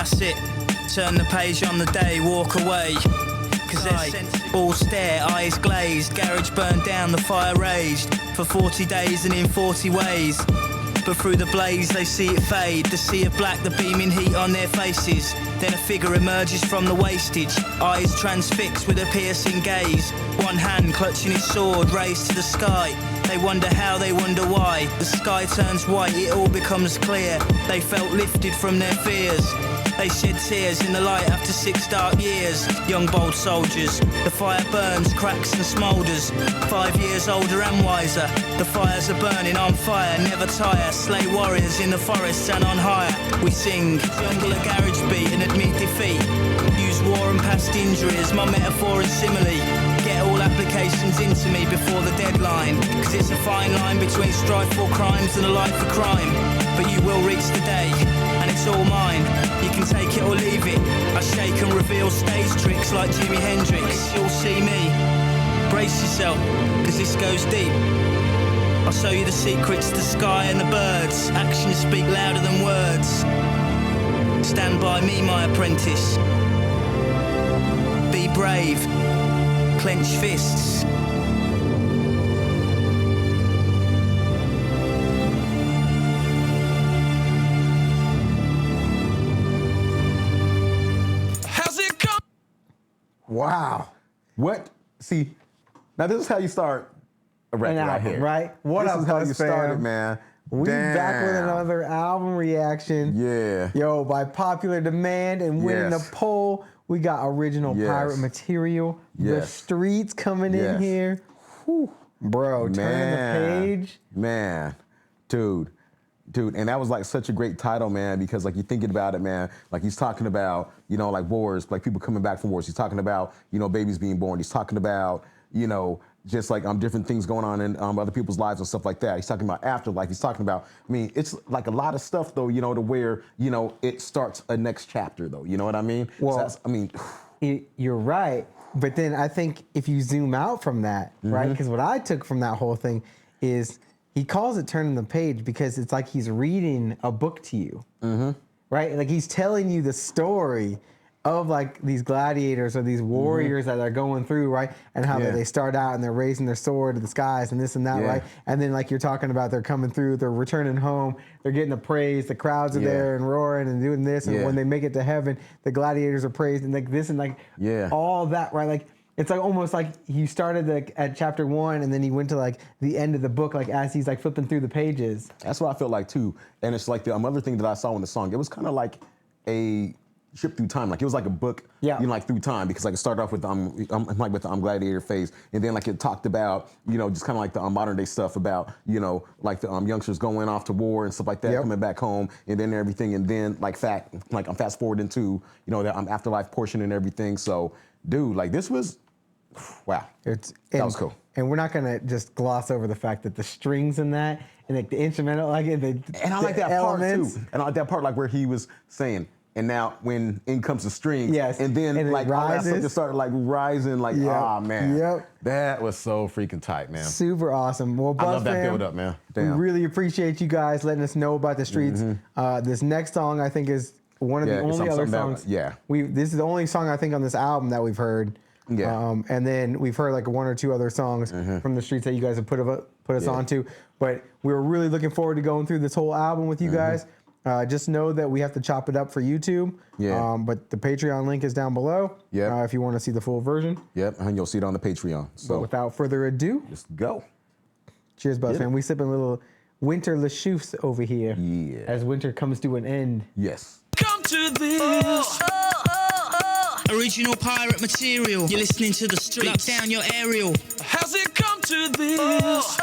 That's it, turn the page on the day, walk away. Cause all stare, eyes glazed, garage burned down, the fire raged for 40 days and in 40 ways. But through the blaze they see it fade, the sea of black, the beaming heat on their faces. Then a figure emerges from the wastage, eyes transfixed with a piercing gaze. One hand clutching his sword raised to the sky. They wonder how, they wonder why. The sky turns white, it all becomes clear. They felt lifted from their fears. They shed tears in the light after 6 dark years. Young bold soldiers, the fire burns, cracks and smoulders. 5 years older and wiser, the fires are burning on fire, never tire. Slay warriors in the forests and on higher. We sing, jungle a garage beat and admit defeat. Use war and past injuries, my metaphor and simile. Get all applications into me before the deadline. Cause it's a fine line between strife for crimes and a life for crime. But you will reach the day, and it's all mine. You can take it or leave it. I shake and reveal stage tricks like Jimi Hendrix. You'll see me. Brace yourself, cause this goes deep. I'll show you the secrets, the sky and the birds. Actions speak louder than words. Stand by me, my apprentice. Be brave. Clench fists. Wow. What? See, now this is how you start a record right here. Right? What up, This is how you started, man. We back with another album reaction. Yeah. Yo, by popular demand and winning the poll, we got original pirate material. The Streets coming in here. Whew. Bro, turning the page. Man, dude, and that was like such a great title, man, because like you're thinking about it, man, like he's talking about, you know, like wars, like people coming back from wars. He's talking about, you know, babies being born. He's talking about, you know, just like different things going on in other people's lives and stuff like that. He's talking about afterlife. He's talking about, I mean, it's like a lot of stuff though, you know, to where, you know, it starts a next chapter though. You know what I mean? Well, so I mean, you're right. But then I think if you zoom out from that, right? Because what I took from that whole thing is he calls it turning the page because it's like he's reading a book to you, right? Like he's telling you the story of like these gladiators or these warriors that are going through, right? And how they start out and they're raising their sword to the skies and this and that, right? And then like you're talking about, they're coming through, they're returning home, they're getting the praise, the crowds are there and roaring and doing this, and when they make it to heaven, the gladiators are praised and like this and like all that, right? Like it's like almost like he started like at chapter 1 and then he went to like the end of the book, like as he's like flipping through the pages. That's what I felt like too. And it's like the other thing that I saw in the song, it was kind of like a ship through time, like it was like a book, you know, like through time, because like it started off with like with the gladiator phase, and then like it talked about, you know, just kind of like the modern day stuff about, you know, like the youngsters going off to war and stuff like that, coming back home, and then everything, and then like I'm fast forwarding to, you know, the afterlife portion and everything. So, dude, like this was, wow, that was cool. And we're not gonna just gloss over the fact that the strings in that and like the instrumental, like and I like that elements. Part too, and I like that part like where he was saying. And now when in comes the strings, and then like all that stuff just started like rising, like man, that was so freaking tight, man. Super awesome. Well, Buzz I love that fam, build up, man. Damn. We really appreciate you guys letting us know about the Streets. This next song I think is one of the only other songs. This is the only song I think on this album that we've heard. And then we've heard like 1 or 2 other songs from the Streets that you guys have put us onto. But we were really looking forward to going through this whole album with you guys. Just know that we have to chop it up for YouTube. But the Patreon link is down below. If you want to see the full version. And you'll see it on the Patreon. So but without further ado, just go. Cheers, Buzz fam. We sipping a little winter LaChouffe over here. As winter comes to an end. Come to this. Original pirate material. You're listening to the Streets. Lock down your aerial. How's it come to this?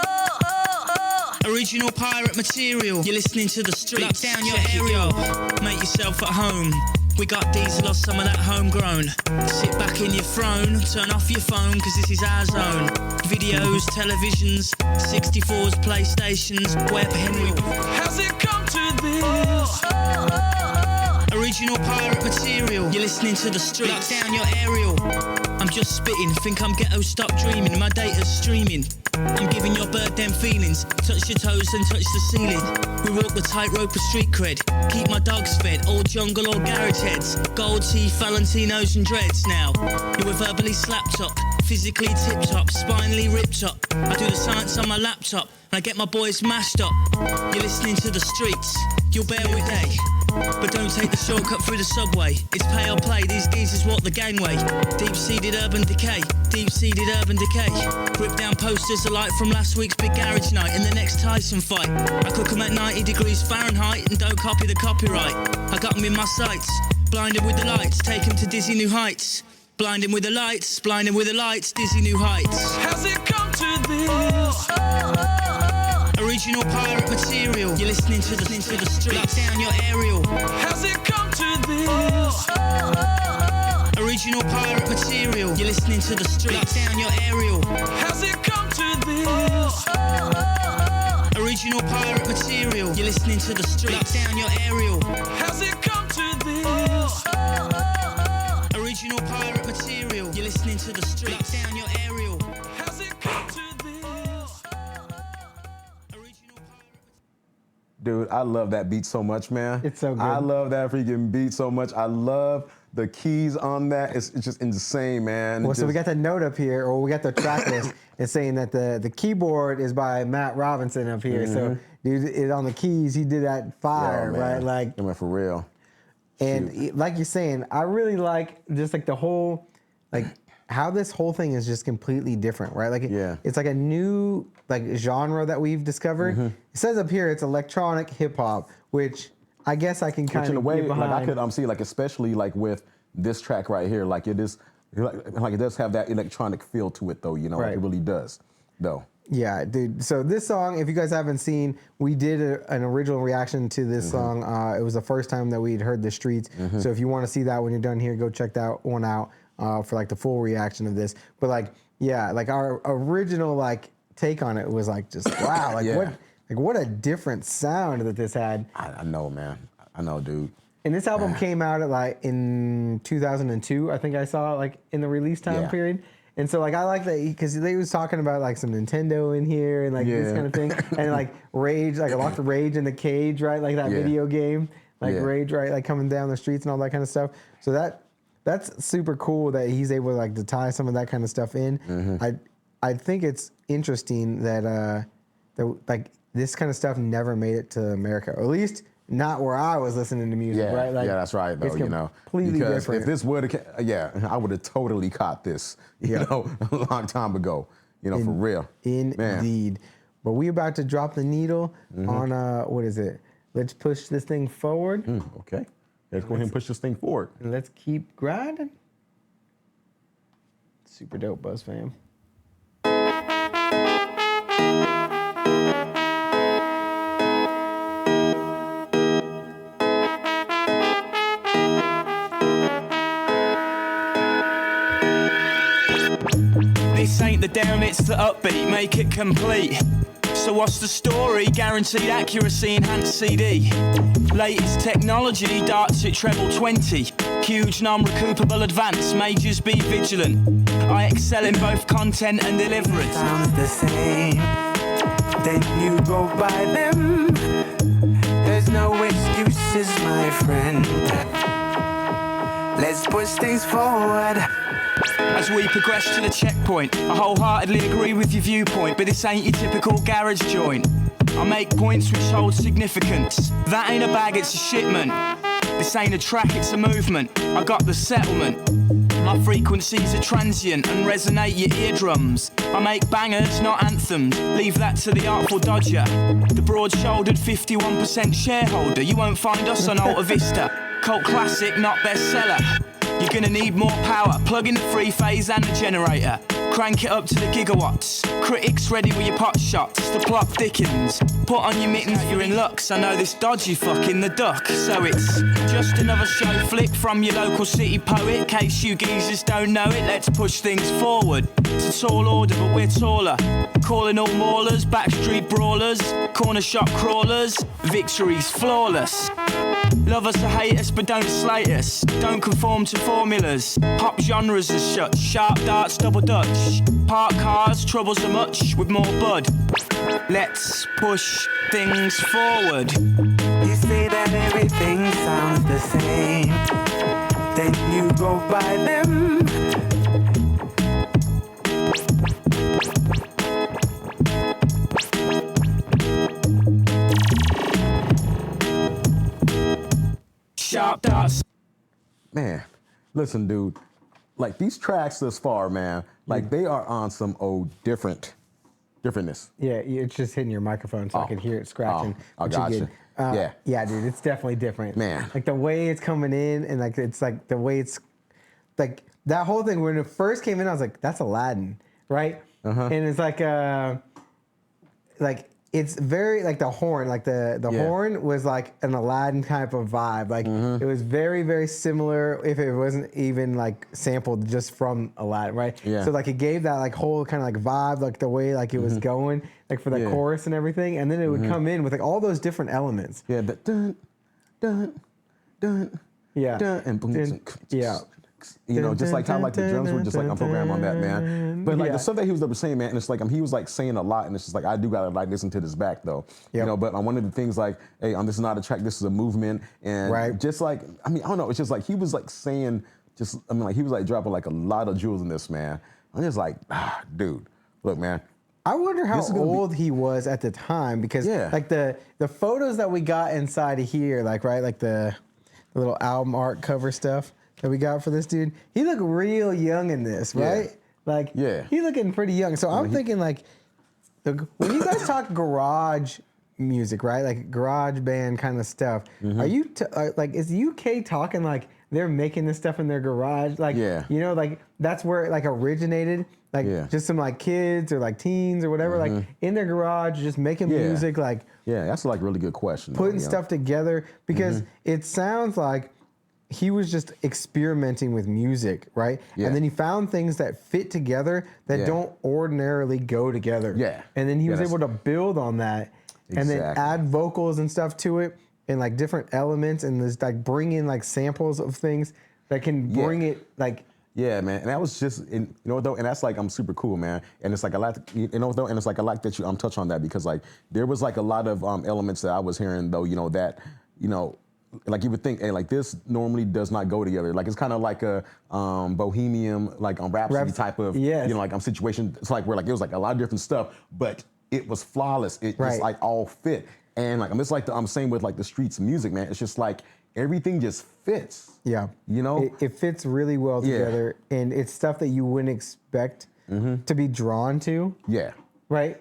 Original pirate material. You're listening to the Streets. Lock down your aerial. Make yourself at home. We got diesel or some of that homegrown. Sit back in your throne, turn off your phone, cause this is our zone. Videos, televisions, 64s, PlayStations, Web Henry. How's it come to this? Original pirate material. You're listening to the Streets. Lock down your aerial. I'm I'm just spitting, think I'm ghetto, stop dreaming. My data's streaming. I'm giving your bird them feelings. Touch your toes and touch the ceiling. We walk the tightrope of street cred. Keep my dogs fed, old jungle or garage heads. Gold teeth, Valentinos and dreads now. You were verbally slapped up, physically tip-top, spinally ripped up. I do the science on my laptop, and I get my boys mashed up. You're listening to the streets, you'll bear with day. But don't take the shortcut through the subway. It's pay or play, these geezers walk the gangway. Deep-seated urban decay, deep-seated urban decay. Rip down posters alike from last week's big garage night and the next Tyson fight. I cook 'em at 90 degrees Fahrenheit and don't copy the copyright. I got 'em in my sights, blinded with the lights, take 'em to dizzy new heights. Blinding with the lights, blinding with the lights, dizzy new heights. Has it come to this? Original pirate material. You're listening to the streets. Lock down your aerial. Has it come to this? Original pirate material. You're listening to the streets. Lock down your aerial. Has it come to this? Original pirate material. You're listening to the streets. Lock down your aerial. Has it come to this? Original pirate material. You're listening to the streets. Lock down your aerial. Has it come to this? Original pirate. Dude, I love that beat so much, man. It's so good. I love that freaking beat so much. I love the keys on that. It's just insane, man. Well, so we got the note up here, or we got the track list. It's saying that the keyboard is by Matt Robinson up here. So, dude, on the keys, he did that fire, Yo, man. right? Like, I mean, for real. and like you're saying, I really like just like the whole, like how this whole thing is just completely different, right? Like, it's like a new like genre that we've discovered. It says up here it's electronic hip hop, which I guess I can kind of in a way, get behind. like I could see, like especially like with this track right here, like it is, like it does have that electronic feel to it, though. You know, like it really does, though. Yeah, dude. So this song, if you guys haven't seen, we did an original reaction to this song. It was the first time that we'd heard The Streets. So if you want to see that when you're done here, go check that one out for like the full reaction of this. But like, yeah, like our original like take on it was like just wow, like what a different sound that this had. I know, man. I know, dude. And this album came out at like in 2002. I think I saw like in the release time period. And so like I like that because they was talking about like some Nintendo in here and like this kind of thing, and like Rage, like a lot of Rage in the Cage, right? Like that video game, like Rage, right? Like coming down the streets and all that kind of stuff. So that's super cool that he's able like to tie some of that kind of stuff in. I think it's interesting that like this kind of stuff never made it to America, or at least not where I was listening to music, right? Like, that's right, though. it's You know, completely because different. if this would have, I would have totally caught this, you know, a long time ago. You know, for real. Indeed. Man. But we about to drop the needle on what is it? Let's push this thing forward. Okay, let's go ahead and push this thing forward. And let's keep grinding. Super dope, Buzz fam. This ain't the down, it's the upbeat, make it complete. So what's the story? Guaranteed accuracy, enhanced CD. Latest technology, darts at treble 20. Huge non-recoupable advance, majors be vigilant. I excel in both content and delivery. Sounds the same, then you go by them. There's no excuses, my friend. Let's push things forward. As we progress to the checkpoint, I wholeheartedly agree with your viewpoint, but this ain't your typical garage joint. I make points which hold significance. That ain't a bag, it's a shipment. This ain't a track, it's a movement. I got the settlement. My frequencies are transient and resonate your eardrums. I make bangers, not anthems. Leave that to the Artful Dodger. The broad-shouldered 51% shareholder. You won't find us on Alta Vista. Cult classic, not bestseller. You're gonna need more power. Plug in the three-phase and the generator. Crank it up to the gigawatts. Critics ready with your pot shots. The plot thickens. Put on your mittens, you're in lux. I know this dodgy fucking the duck. So it's just another show flick from your local city poet. Case you geezers don't know it, let's push things forward. It's a tall order, but we're taller. Calling all maulers, backstreet brawlers, corner shop crawlers. Victory's flawless. Love us or hate us, but don't slate us. Don't conform to formulas. Pop genres as such. Sharp darts, double dutch. Park cars, troubles are much with more bud. Let's push things forward. You say that everything sounds the same, then you go by them. Sharp darts. Man, listen, dude. Like these tracks thus far, man, like they are on some old differentness. Yeah, it's just hitting your microphone so I can hear it scratching. I which you gotcha. get. Yeah. Yeah, dude, it's definitely different. Man. Like the way it's coming in and like it's like the way it's like that whole thing when it first came in, I was like, that's Aladdin, right? And it's like it's very like the horn, like the horn was like an Aladdin type of vibe. Like it was very, very similar if it wasn't even like sampled just from Aladdin, right? Yeah. So like it gave that like whole kind of like vibe, like the way like it was going, like for the chorus and everything. And then it would come in with like all those different elements. Yeah, the dun, dun, dun, Yeah. dun, and boom, Dun, yeah. You know, just like how like the drums were just like I'm programmed on that, man. But like Yeah. the stuff that he was saying, man, and it's like he was like saying a lot, and it's just like I do gotta like listen to this back though, you Yep. know. But one of the things like, hey, this is not a track, this is a movement, and Right. just like I mean, I don't know, it's just like he was like saying, just I mean, like he was like dropping like a lot of jewels in this, man. I'm just like, dude, look, man. I wonder how This is gonna be- old he was at the time because Yeah. like the photos that we got inside of here, like right, like the little album art cover stuff that we got for this dude, he looked real young in this, right? Yeah. Like Yeah. he looking pretty young. So I'm thinking like when you guys talk garage music, right? Like garage band kind of stuff. Are you like is the UK talking like they're making this stuff in their garage? Like Yeah. you know, like that's where it like originated. Like Yeah. just some like kids or like teens or whatever, like in their garage, just making Yeah. music, like Yeah, that's like a really good question. though, putting you know? stuff together because it sounds like he was just experimenting with music, right? Yeah. And then he found things that fit together that Yeah. don't ordinarily go together. Yeah. And then he Yeah, was that's- able to build on that and then Exactly. add vocals and stuff to it and like different elements and just like bring in like samples of things that can Yeah. bring it like Yeah, man, and that was just, you know, though, and that's like I'm super cool, man. And it's like I like, you know, though, and it's like I like that you touch on that because like there was like a lot of elements that I was hearing though, you know, that, you know, like you would think, hey, like this normally does not go together. Like it's kind of like a bohemian, like Rhapsody type of, yes. you know, like situation. It's like where like it was like a lot of different stuff, but it was flawless. It Right. just like all fit. And like I'm just like I'm saying with like the streets music, man. It's just like everything just fits. yeah, You know? it fits really well Yeah. together, and it's stuff that you wouldn't expect to be drawn to, Yeah. right?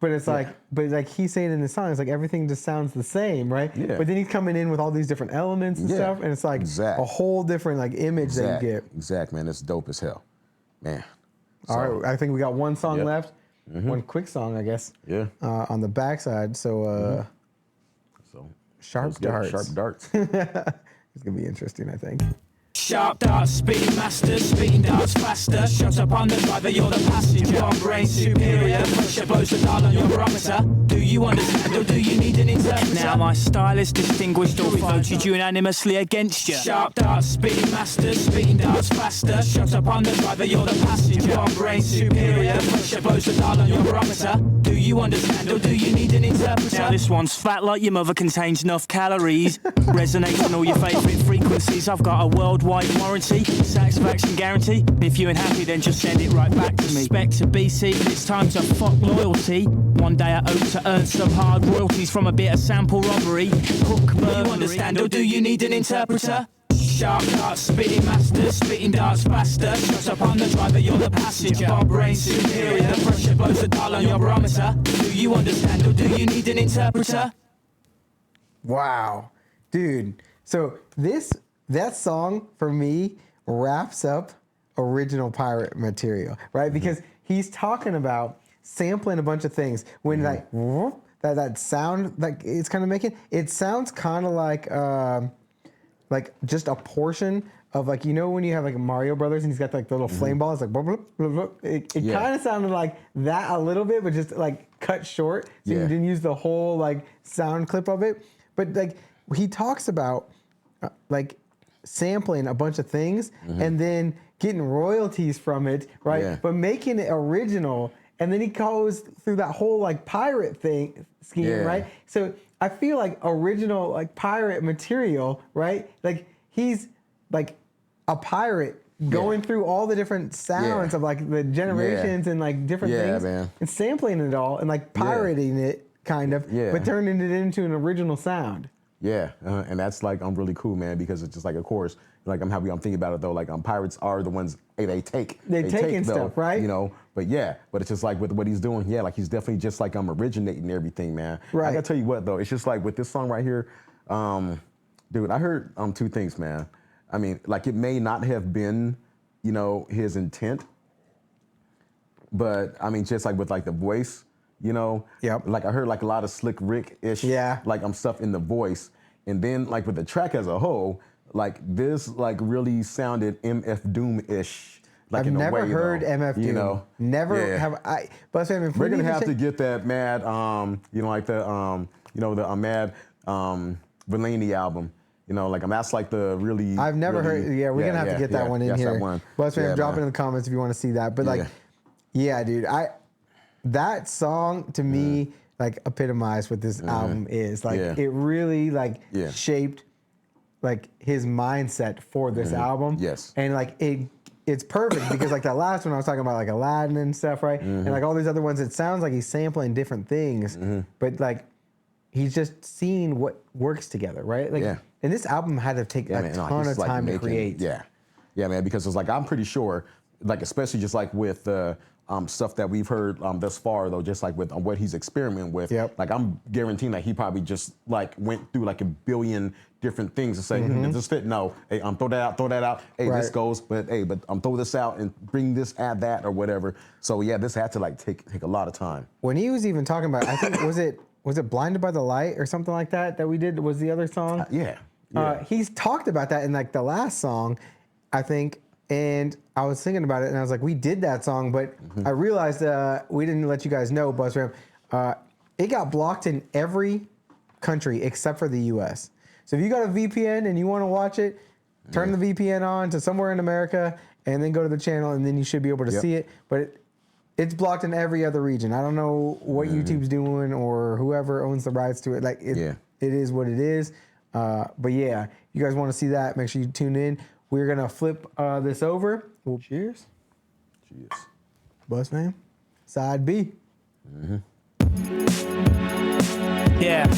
But it's like, but like he's saying in the song, it's like everything just sounds the same, right? Yeah. But then he's coming in with all these different elements and Yeah. stuff, and it's like Exact. a whole different like image that you get. Exact, man. It's dope as hell, man. All right, I think we got one song Yep. left, one quick song, I guess. Yeah. On the backside, so So sharp let's get it. darts. Sharp darts. It's gonna be interesting, I think. Sharp darts, speed master, speeding darts faster. Shut up on the driver, you're the passenger. One brain superior, pressure blows the dial on your barometer. Do you understand or do you need an interpreter? Now my style is distinguished or voted unanimously against you. Sharp darts, speeding master, speeding darts faster. Shut up on the driver, you're the passenger. One brain superior, pressure blows the dial on your barometer. Do you understand or do you need an interpreter? Now this one's fat like your mother, contains enough calories. Resonates on all your favourite frequencies. I've got a worldwide warranty, satisfaction guarantee. If you ain't happy, then just send it right back to me. Respect to BC, it's time to fuck loyalty. One day I hope to earn some hard royalties from a bit of sample robbery. Hook burglary. You understand or do you need an interpreter? Sharp darts, speeding master, spitting darts faster. Shut up on the driver, you're the passenger. Our brain superior, pressure blows the dial on your barometer. Do you understand or do you need an interpreter? Wow, dude. So that song for me wraps up original pirate material, right? Because he's talking about sampling a bunch of things. When like whoop, that sound like it's kind of making it sounds kind of like just a portion of like, you know when you have like Mario Brothers and he's got like the little flame balls like blah, blah, blah, blah. It Yeah. kind of sounded like that a little bit, but just like cut short. So you Yeah. didn't use the whole like sound clip of it. But like he talks about like sampling a bunch of things and then getting royalties from it, right? Yeah. But making it original, and then he goes through that whole like pirate scheme, Yeah. right? So I feel like original like pirate material, right? Like he's like a pirate going through all the different sounds of like the generations and like different things and sampling it all and like pirating it kind of, but turning it into an original sound. Yeah, and that's like really cool, man, because it's just like, of course, like I'm thinking about it though, like pirates are the ones they take taking though, stuff, right? You know, but it's just like with what he's doing, like he's definitely just like originating everything, man. Right. I gotta tell you what though, it's just like with this song right here, dude, I heard two things, man. I mean, like it may not have been, you know, his intent, but I mean, just like with like the voice. You know, like I heard like a lot of Slick Rick-ish, like stuff in the voice, and then like with the track as a whole, like this like really sounded MF Doom-ish. Like I've in never a way, heard though, MF Doom. You know, never have I. But we're gonna have to get that Mad, you know, like the the Mad Villani album. You know, like that's like the really. I've never heard. Yeah, we're gonna have to get that one in here. That one. But drop it in the comments if you want to see that. But like, dude, that song to me like epitomized what this album is. Like it really like shaped like his mindset for this album. Yes. And like it's perfect because like that last one I was talking about like Aladdin and stuff, right? And like all these other ones, it sounds like he's sampling different things, but like he's just seeing what works together, right? Like and this album had to take a ton of time to create. Yeah, man, because it's like I'm pretty sure, like especially just like with stuff that we've heard thus far, though, just like with what he's experimenting with, like I'm guaranteeing that he probably just like went through like a billion different things to say, does this fit? No. Hey, throw that out. Hey, this goes, but throw this out and bring this, add that, or whatever. So yeah, this had to like take a lot of time. When he was even talking about, I think was it Blinded by the Light or something like that we did? Was the other song? He's talked about that in like the last song, I think. And I was thinking about it, and I was like, we did that song, but I realized we didn't let you guys know, BuzzFam. It got blocked in every country except for the U.S. So if you got a VPN and you want to watch it, turn the VPN on to somewhere in America, and then go to the channel, and then you should be able to see it. But it's blocked in every other region. I don't know what YouTube's doing or whoever owns the rights to it. Like it is what it is. But yeah, you guys want to see that? Make sure you tune in. We're gonna flip this over. Well, cheers. Cheers. Bus man. Side B. Yeah.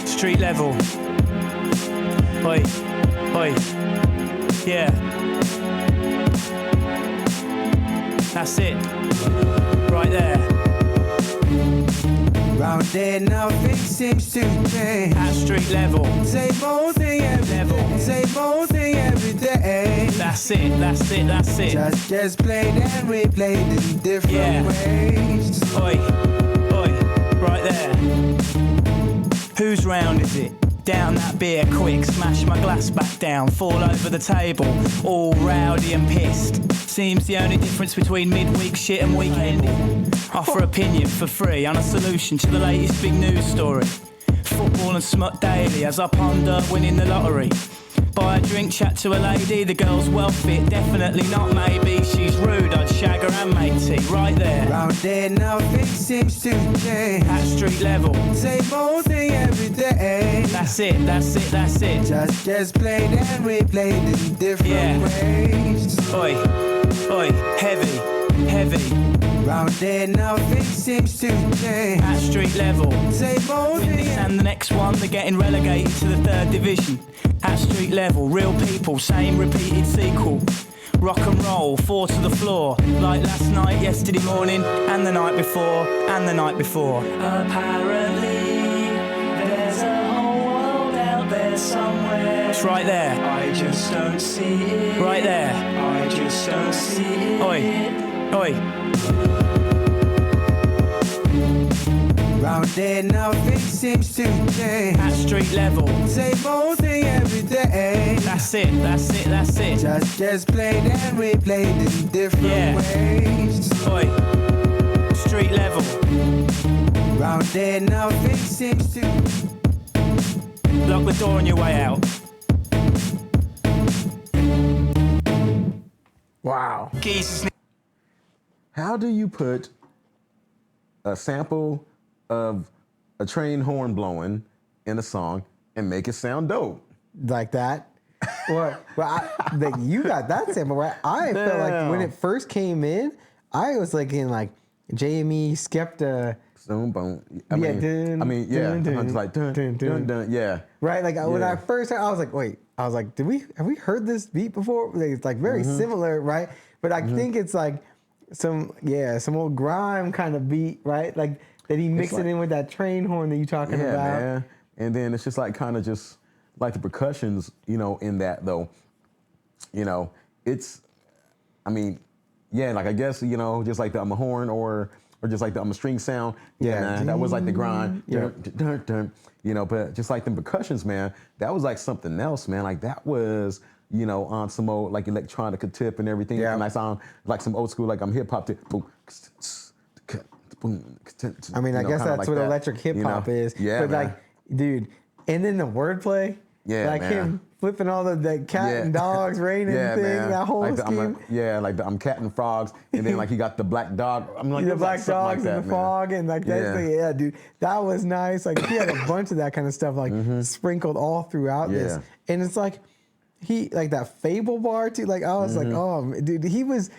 Street level. Oi. Oi. Yeah. That's it. Right there. Round there, nothing seems to change. At street level. Same old thing every day. Same old thing every day. That's it, that's it, that's it. Just played and replayed in different ways. Oi, oi, right there. Whose round is it? Down that beer quick, smash my glass back down, fall over the table, all rowdy and pissed. Seems the only difference between midweek shit and weekend. Offer opinion for free on a solution to the latest big news story. Football and smut daily as I ponder winning the lottery. Buy a drink, chat to a lady, the girl's well fit, definitely not maybe. She's rude, I'd shag her and matey, right there. Round there, nothing seems to change. At street level. Same old thing every day. That's it, that's it, that's it. Just played and replayed in different ways. Oi, oi, heavy, heavy. Round there, nothing seems to change. At street level. Same old thing. This and the next one, they're getting relegated to the 3rd division. At street level, real people, same repeated sequel. Rock and roll, 4 to the floor. Like last night, yesterday morning, and the night before, and the night before. Apparently, there's a whole world out there somewhere. It's right there. I just don't see it. Right there. I just don't see it. Oi, oi. Round there, nothing seems to change. At street level. Same old thing every day. That's it, that's it, that's it. Just played and replayed in different ways. Oi, street level. Round there, nothing seems to. Lock the door on your way out. Wow. Geezers How do you put a sample of a train horn blowing in a song and make it sound dope? Like that. Well, you got that sample right. I felt like when it first came in, I was like in like JME, Skepta. Boom, boom. Yeah, It's like dun, dun, dun, yeah. Right, like when Yeah. I first heard, I was like, wait, have we heard this beat before? Like, it's like very similar, right? But I think it's like some old grime kind of beat, right? Like that he mixed it in with that train horn that you talking Yeah, about. man. And then it's just like kind of just like the percussions, in that though. It's, like I guess, just like the I'm a horn or just like the I'm a string sound. Yeah, man, that was like the grind. Yeah. Dun, dun, dun. But just like them percussions, man, that was like something else, man. Like that was, on some old like electronica tip and everything. Yeah. And I sound like some old school, like I'm hip hop tip. Boom. I mean, I guess that's like what that, electric hip hop is. Yeah, but man. like, dude, and then the wordplay. Yeah, like man. him flipping all the cat and dogs raining thing, man. that whole like scheme. I'm cat and frogs, and then like he got the black dog. I'm like The it was like black something dogs like that, and the man. fog and like that Yeah. thing. Yeah, dude, that was nice. Like he had a bunch of that kind of stuff like sprinkled all throughout this, Yeah. and it's like he like that Fable bar too. Like I was like, oh, dude, he was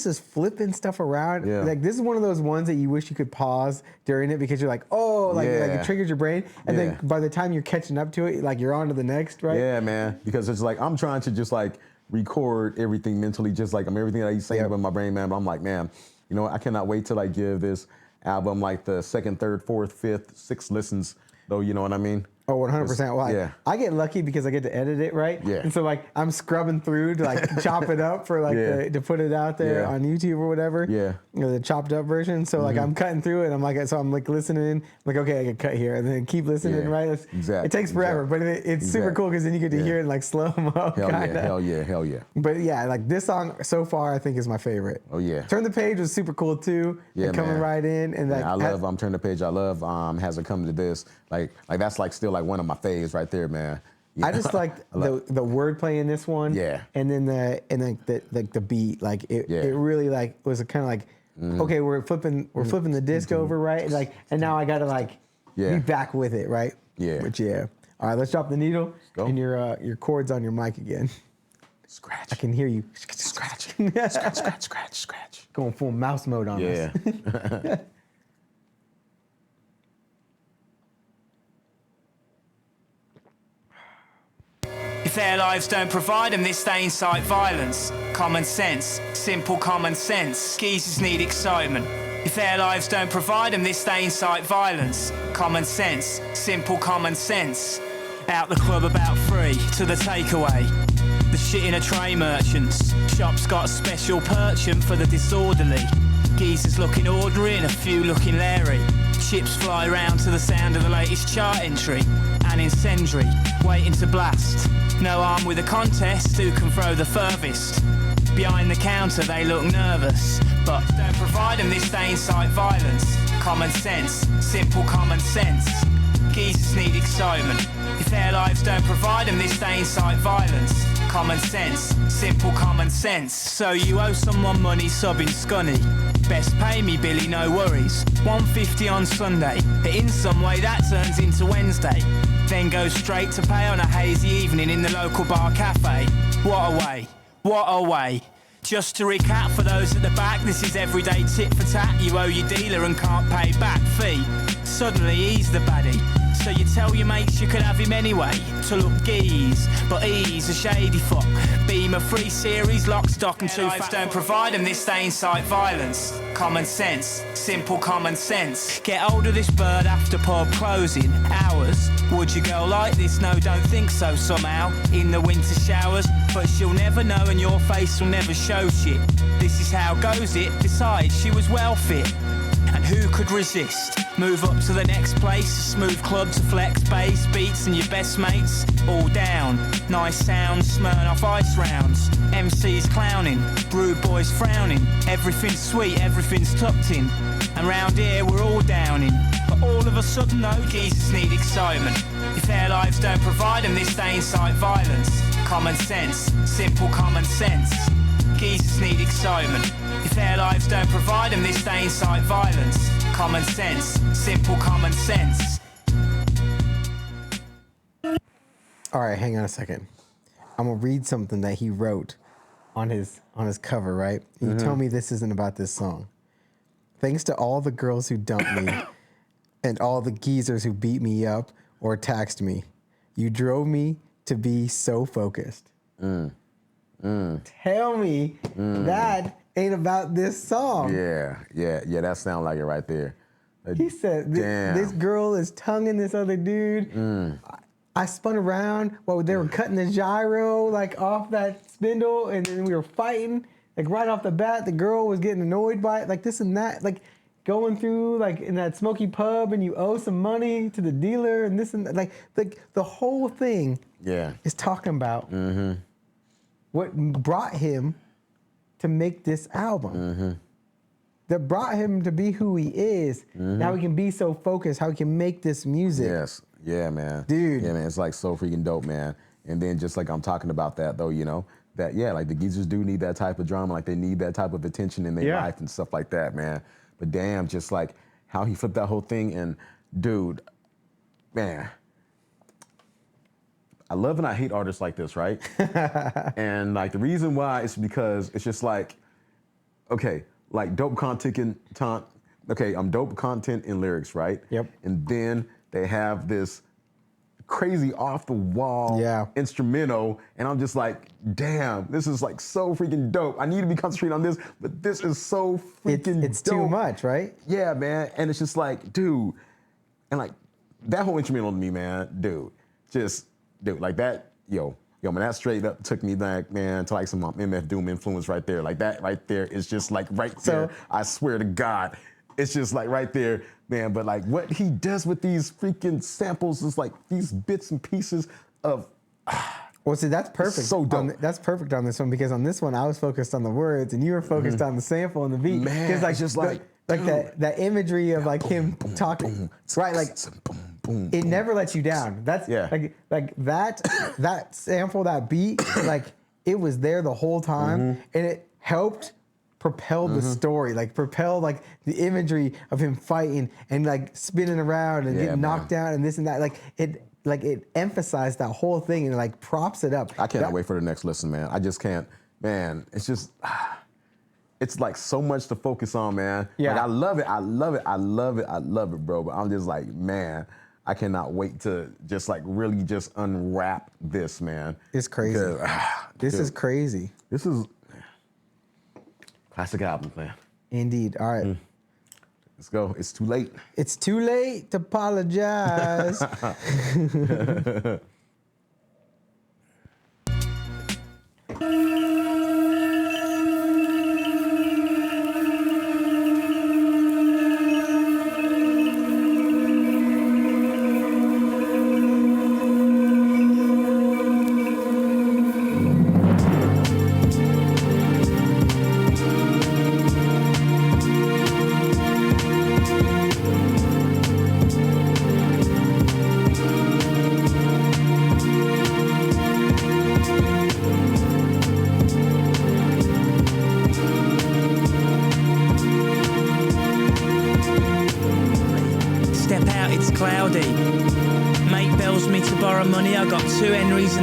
just flipping stuff around. Yeah. Like this is one of those ones that you wish you could pause during it because you're like, oh, like it triggers your brain, and then by the time you're catching up to it, like you're on to the next, right? Yeah, man. Because it's like I'm trying to just like record everything mentally, just like everything that he's saying about my brain, man. But I'm like, man, I cannot wait till I give this album like the second, third, fourth, fifth, sixth listens, though. You know what I mean? Oh, 100%. Well, yeah. I get lucky because I get to edit it, right? Yeah. And so like I'm scrubbing through to like chop it up for like to put it out there on YouTube or whatever. Yeah. The chopped up version. So like I'm cutting through it. I'm like listening. I'm like, okay, I can cut here, and then keep listening. Yeah. Right? Exactly. It takes forever, but it's super cool because then you get to hear it in like slow mo. Hell yeah. But yeah, like this song so far, I think is my favorite. Oh yeah. Turn the Page was super cool too. Yeah, and coming man. right in and like I love Turn the Page. I love Hasn't Come to This. Like that's like still like one of my faves right there, man. I just liked the wordplay in this one. Yeah. And then the beat, like it really like was kind of like, okay, we're flipping the disc over, right? Like, and now I gotta like be back with it, right? Yeah. But yeah. All right, let's drop the needle Go. and your chords on your mic again. Scratch. I can hear you. Scratch. Scratch. Going full mouse mode on Yeah. us. If their lives don't provide them, this they incite violence. Common sense, simple common sense. Geezers need excitement. If their lives don't provide them, this they incite violence. Common sense, simple common sense. Out the club about 3 to the takeaway. The shit in a tray merchants. Shop's got a special perchant for the disorderly. Geezers looking ordinary and a few looking leery. Ships fly round to the sound of the latest chart entry. An incendiary, waiting to blast. No arm with a contest, who can throw the furthest? Behind the counter they look nervous, but don't provide them, this they incite violence. Common sense, simple common sense. Geezers need excitement. If their lives don't provide them, this they incite violence. Common sense, simple common sense. So you owe someone money, sobbing scunny. Best pay me, Billy, no worries. 150 on Sunday, but in some way that turns into Wednesday. Then goes straight to pay on a hazy evening in the local bar cafe. What a way, what a way. Just to recap for those at the back, this is everyday tit for tat. You owe your dealer and can't pay back fee. Suddenly he's the baddie. So you tell your mates you could have him anyway, to look geese, but he's a shady fuck. Beamer 3 Series, lock, stock and 2 lives don't provide them, this they incite violence. Common sense, simple common sense. Get hold of this bird after pub closing hours. Would you go like this? No, don't think so somehow. In the winter showers, but she'll never know and your face will never show shit. This is how goes it, besides she was well fit. And who could resist? Move up to the next place, smooth club to flex bass, beats and your best mates all down. Nice sounds, Smirnoff ice rounds. MCs clowning, rude boys frowning. Everything's sweet, everything's tucked in. And round here we're all downing. But all of a sudden though, geezers need excitement. If their lives don't provide them, this they incite violence. Common sense, simple common sense. geezers need excitement. If their lives don't provide them, this they incite violence. Common sense, simple common sense. All right, hang on a second. I'm gonna read something that he wrote on his cover, right? You tell me this isn't about this song. Thanks to all the girls who dumped me and all the geezers who beat me up or taxed me, you drove me to be so focused. Tell me that ain't about this song. Yeah, that sounds like it right there. He said, this girl is tonguing this other dude. I spun around while they were cutting the gyro like off that spindle, and then we were fighting. Like right off the bat, the girl was getting annoyed by it, like this and that, like going through like in that smoky pub, and you owe some money to the dealer, and this and that. Like the whole thing is talking about what brought him to make this album. That brought him to be who he is. Now he can be so focused, how he can make this music. Yes. Yeah, man. Dude. Yeah, man. It's like so freaking dope, man. And then just like I'm talking about that though, you know, that like the geezers do need that type of drama, like they need that type of attention in their life and stuff like that, man. But damn, just like how he flipped that whole thing, and dude, man, I love and I hate artists like this, right? And like the reason why is because it's just like, okay, like dope content, dope content in lyrics, right? Yep. And then they have this crazy off the wall instrumental, and I'm just like, damn, this is like so freaking dope. I need to be concentrating on this, but this is so freaking it's dope. too much, right? Yeah, man. And it's just like, dude, and like that whole instrumental to me, man, dude, like that, yo, man, that straight up took me back, man, to like some MF Doom influence right there. Like that right there is just like right there. I swear to God, it's just like right there, man. But like what he does with these freaking samples is like these bits and pieces of. Well, see, that's perfect. So dope. That's perfect on this one, because on this one I was focused on the words and you were focused on the sample and the beat. Man, because like just like that imagery of like him talking, right? Like it never lets you down. That's like that sample, that beat, like it was there the whole time, and it helped propel the story, like propel like the imagery of him fighting and like spinning around and getting knocked down and this and that. Like it emphasized that whole thing and like props it up. I cannot wait for the next listen, man. I just can't, man. It's just, it's like so much to focus on, man. Yeah. Like I love it, bro. But I'm just like, man, I cannot wait to just like really just unwrap this, man. It's crazy. Because, this is crazy. This is classic album, man. Indeed. All right. Let's go. It's too late. It's too late to apologize.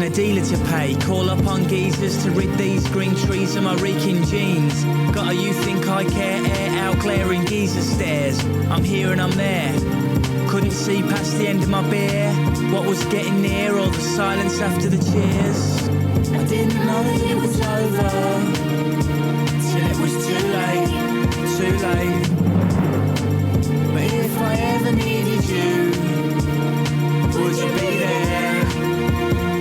Dealer to pay, call up on geezers to rid these green trees of my reeking jeans. Got a you think I care air out glaring geezer stares. I'm here and I'm there. Couldn't see past the end of my beer. What was getting near, all the silence after the cheers. I didn't know that it was over till it was too late, too late. But if I ever needed you, would you be there?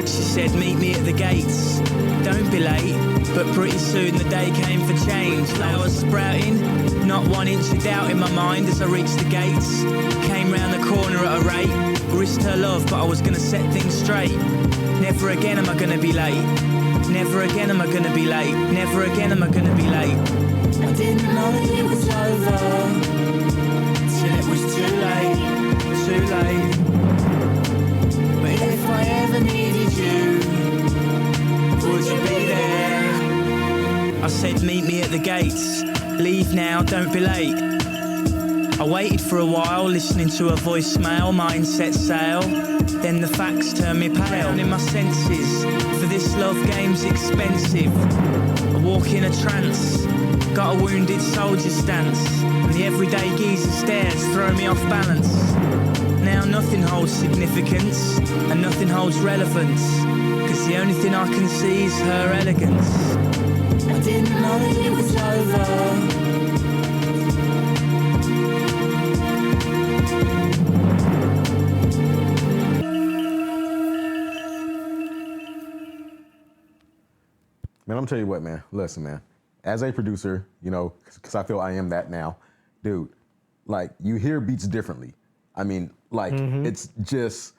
She said, meet me at the gates, don't be late. But pretty soon the day came for change. Flowers sprouting, not 1 inch of doubt in my mind as I reached the gates. Came round the corner at a rate, risked her love, but I was gonna set things straight. Never again am I gonna be late. Never again am I gonna be late. Never again am I gonna be late. I didn't know that it was over till it was too late, too late. But if I ever needed you, would you be there? I said, leave now, don't be late. I waited for a while, listening to a voicemail, mind set sail. Then the facts turned me pale. In my senses, for this love game's expensive. I walk in a trance, got a wounded soldier stance. And the everyday geezer stares throw me off balance. Now nothing holds significance, and nothing holds relevance. Cause the only thing I can see is her elegance. I didn't know that it was over. Man, I'm tell you what, man. Listen, man. As a producer, you know, because I feel I am that now, dude. Like you hear beats differently. I mean, like it's just,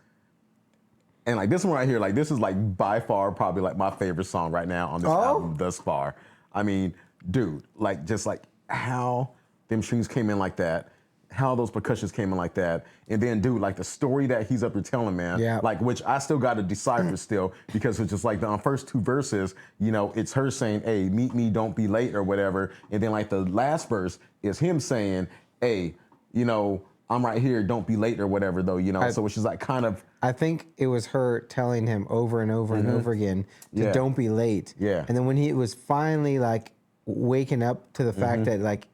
and like this one right here, like this is like by far probably like my favorite song right now on this album thus far. I mean, dude, like just like how them strings came in like that, how those percussions came in like that, and then dude, like the story that he's up there telling, man, like which I still got to decipher still because it's just like the first two verses, you know, it's her saying, "Hey, meet me, don't be late" or whatever, and then like the last verse is him saying, "Hey, you know, I'm right here, don't be late" or whatever though, you know. So it's just like kind of. I think it was her telling him over and over and over again to don't be late. Yeah. And then when he was finally like waking up to the fact that like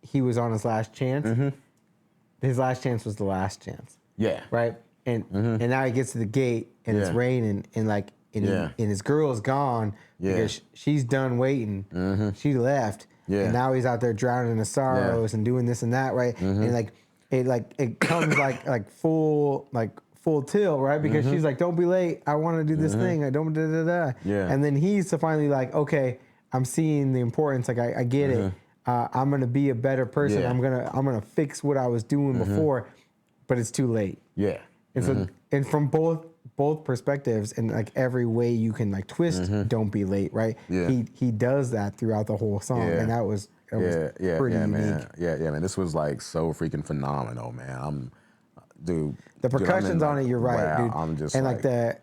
he was on his last chance. His last chance was the last chance. Yeah. Right? And and now he gets to the gate and it's raining and like and his girl's gone because she's done waiting. She left. And now he's out there drowning in the sorrows and doing this and that, right? And it comes like full tilt, right? Because she's like, "Don't be late. I want to do this thing. I don't da da da." And then he's finally like, "Okay, I'm seeing the importance. Like I get it. I'm gonna be a better person. I'm gonna fix what I was doing before, but it's too late." Yeah. And so and from both perspectives and like every way you can like twist "Don't be late," right? He does that throughout the whole song, and that was pretty unique. Man. Yeah, man. This was like so freaking phenomenal, man. Dude. The percussions on it, you're right, dude. I'm just and like the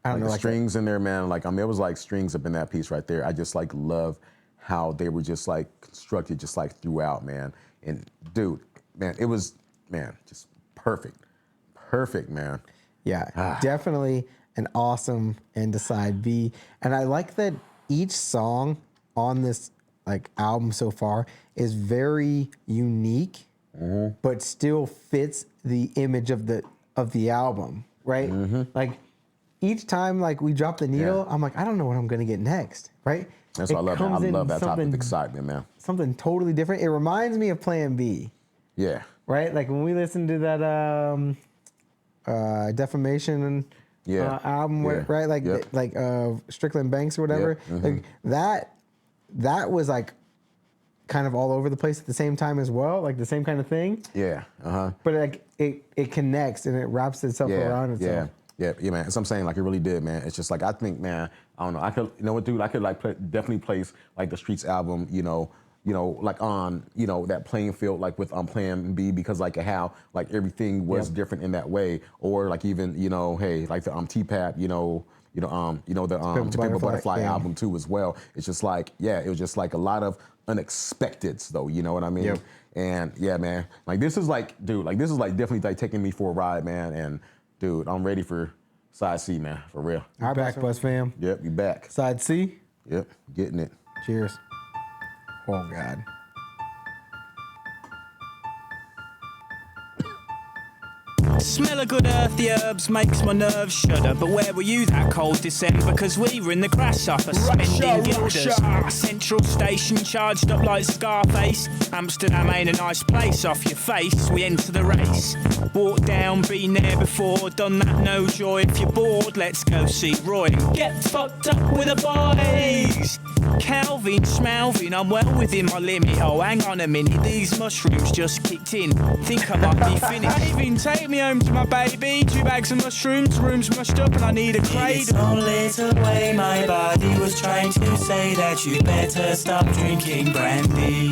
I don't know, the like strings in there, man. Like there was like strings up in that piece right there. I just like love how they were just like constructed just like throughout, man. And dude, man, it was, man, just perfect. Perfect, man. Yeah, definitely an awesome end to side B. And I like that each song on this like album so far is very unique, but still fits the image of the album, right? Like each time like we drop the needle, I'm like, I don't know what I'm gonna get next, right? That's what I love. I love that type of excitement, man. Something totally different. It reminds me of Plan B. Yeah. Right? Like when we listened to that Defamation album, right? Like like Strickland Banks or whatever. Like that was like kind of all over the place at the same time as well, like the same kind of thing. Yeah. But like it connects and it wraps itself around itself. Yeah, man. As I'm saying, like it really did, man. It's just like I think, man. I don't know. I could, you know what, dude? I could like definitely place like the Streets album, you know, like on, you know, that playing field, like with Plan B, because like how like everything was different in that way, or like even, you know, hey, like the T-Pap, the To Pimp a Butterfly album too as well. It's just like, it was just like a lot of unexpecteds though, you know what I mean? And yeah, man, like this is like, dude, like this is like definitely like taking me for a ride, man. And dude, I'm ready for side C, man, for real. All right, back, Buzz fam. Yep, you back. Side C. Yep, getting it. Cheers. Oh God. Smell of good earthy herbs makes my nerves shudder. But where were you that cold December? Cause we were in the grasshopper spending guilders. Central Station charged up like Scarface. Amsterdam ain't a nice place, off your face. We enter the race. Walked down, been there before. Done that, no joy. If you're bored, let's go see Roy. Get fucked up with the boys. Calvin, Schmalvin, I'm well within my limit. Oh, hang on a minute, these mushrooms just kicked in. Think I might be finished. Calvin, take me home to my baby. 2 bags of mushrooms, room's mushed up and I need a cradle. In its own little way, my body was trying to say that you better stop drinking brandy.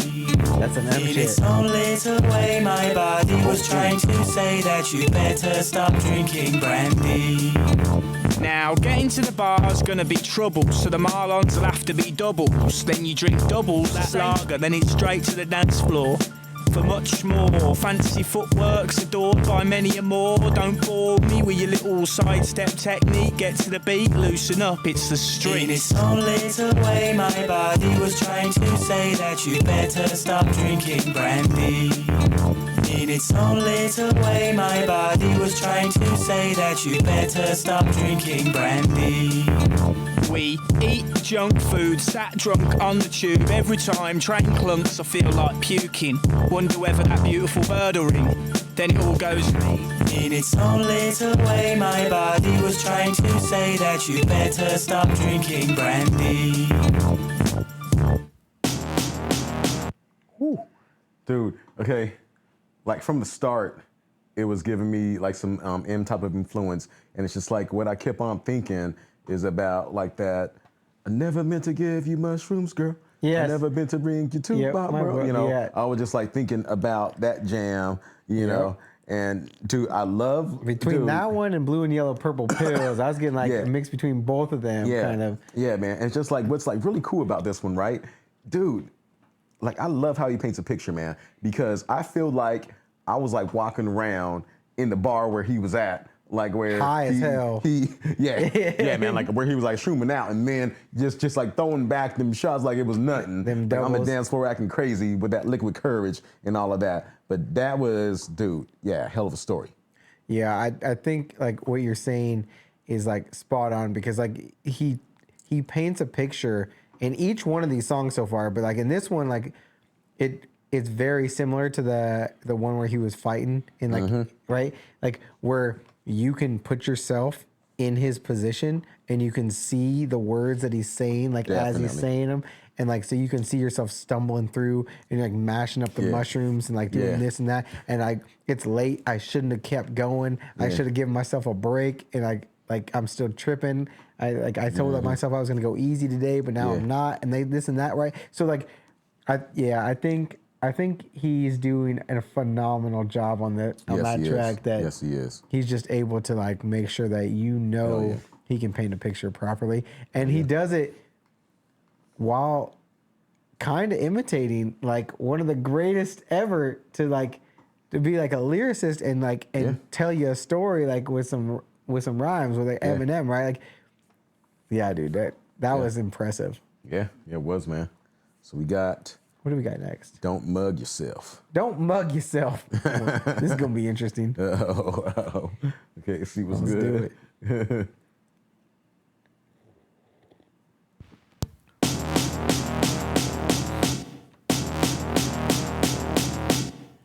That's an M In shit. its own little way, my body was trying to say that you better stop drinking brandy. Now, getting to the bar's gonna be trouble, so the Marlons will have to be doubles. Then you drink doubles, that's lager, then it's straight to the dance floor. For much more, fancy footwork's adored by many a more. Don't bore me with your little sidestep technique. Get to the beat, loosen up, it's the street. In its own little way, my body was trying to say that you better stop drinking brandy. In its own little way, my body was trying to say that you better stop drinking brandy. We eat junk food, sat drunk on the tube. Every time train clunks, I feel like puking. Wonder whether that beautiful bird will ring. Then it all goes. In its own little way, my body was trying to say that you better stop drinking brandy. Whew. Dude, okay. Like from the start, it was giving me like some M type of influence. And it's just like what I kept on thinking is about like that. I never meant to give you mushrooms, girl. Yes. I never meant to bring you to my world. You know, yeah. I was just like thinking about that jam, you know. And dude, I love between that one and Blue and Yellow Purple Pills, I was getting like a mix between both of them, kind of. Yeah, man. And it's just like what's like really cool about this one, right? Dude, like I love how he paints a picture, man, because I feel like I was like walking around in the bar where he was at. Like where high as hell. Yeah, man. Like where he was like shrooming out, and then just like throwing back them shots like it was nothing. Them like, I'm a doubles. dance floor acting crazy with that liquid courage and all of that. But that was, dude, yeah, hell of a story. Yeah, I think like what you're saying is like spot on because like he paints a picture in each one of these songs so far, but like in this one, like it's very similar to the one where he was fighting in like right, like where you can put yourself in his position and you can see the words that he's saying like as he's saying them, and like so you can see yourself stumbling through and like mashing up the mushrooms and like doing this and that, and like it's late, I shouldn't have kept going, I should have given myself a break, and like I'm still tripping, I told myself I was gonna go easy today, but now I'm not, and this and that, right? So like I think he's doing a phenomenal job on that track. That yes, he is. He's just able to like make sure that he can paint a picture properly, and he does it while kind of imitating like one of the greatest ever to be like a lyricist and tell you a story like with some rhymes with like Eminem, right? Like, yeah, dude, that was impressive. Yeah, it was, man. So we got. What do we got next? Don't mug yourself. Don't mug yourself. This is gonna be interesting. Oh. Okay, see what's good. Let's do it.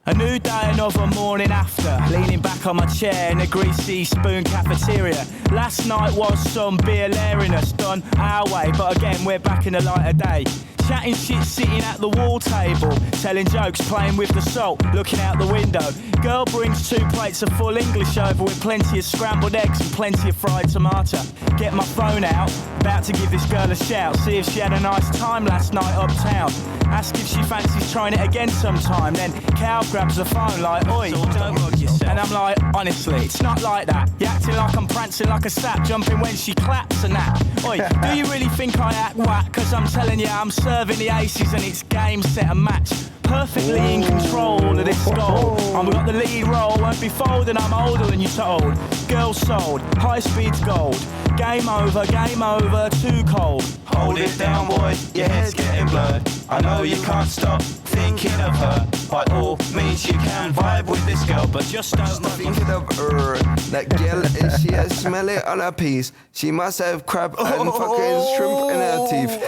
A new day, another morning after. Leaning back on my chair in a greasy spoon cafeteria. Last night was some beer lariness done our way, but again we're back in the light of day. Chatting shit, sitting at the wall table, telling jokes, playing with the salt, looking out the window. Girl brings 2 plates of full English over with plenty of scrambled eggs and plenty of fried tomato. Get my phone out, about to give this girl a shout, see if she had a nice time last night uptown. Ask if she fancies trying it again sometime. Then Cal grabs the phone like, oi, don't mug yourself. And I'm like, honestly, it's not like that. You're acting like I'm prancing like a sap, jumping when she claps and that. Oi, do you really think I act whack? Cause I'm telling you, I'm serving the aces and it's game, set and match. Perfectly in control of this goal. I've got the lead role, won't be folding, I'm older than you told. Girl sold, high speed's gold. Game over, too cold. Hold it down, boy, your head's getting blurred. I know you can't stop thinking of her. By all means, you can vibe with this girl, but just don't Stop thinking of her. That girl, if she has smell it on her piece, she must have crab and fucking shrimp in her teeth.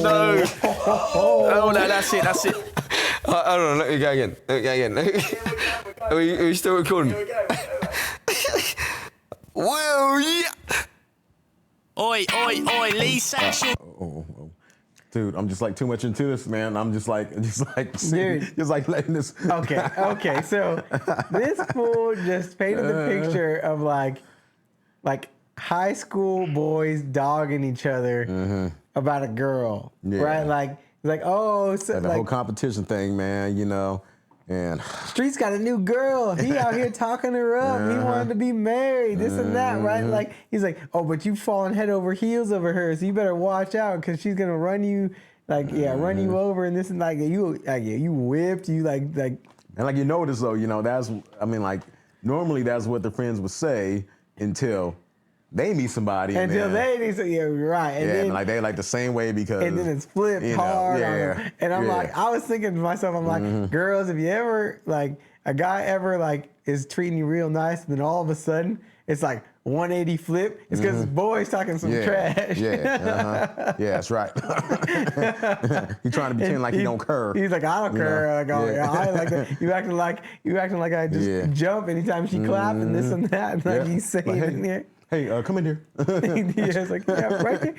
No. Oh no, that's it. Hold on, let me go again. Are we still recording? Well, yeah. Oi, Lee Sancho. Oh. Dude, I'm just like too much into this, man. I'm just like Dude. just like letting this. Okay. So this fool just painted the picture of like high school boys dogging each other about a girl, right? Like, oh, so the whole competition thing, man. You know, And Street's got a new girl. He out here talking her up. He wanted to be married, this and that, right? Like, he's like, oh, but you falling head over heels over her, so you better watch out because she's gonna run you, run you over and this and that. You whipped, you like. And like you notice though, normally that's what the friends would say until they meet somebody. Until they meet somebody, yeah, right. And then, like they like the same way because. And then it's flipped hard. Yeah. And I'm like, I was thinking to myself, I'm like, girls, if you ever, like, a guy ever, like, is treating you real nice, and then all of a sudden, it's like 180 flip, it's because his boy's talking some trash. Yeah, that's right. He's trying to pretend like he don't care. He's like, I don't care. Like, I like that. You acting like I just jump anytime she clap and this and that. And like he's saying in there. Hey, come in here. It's like, yeah, right there.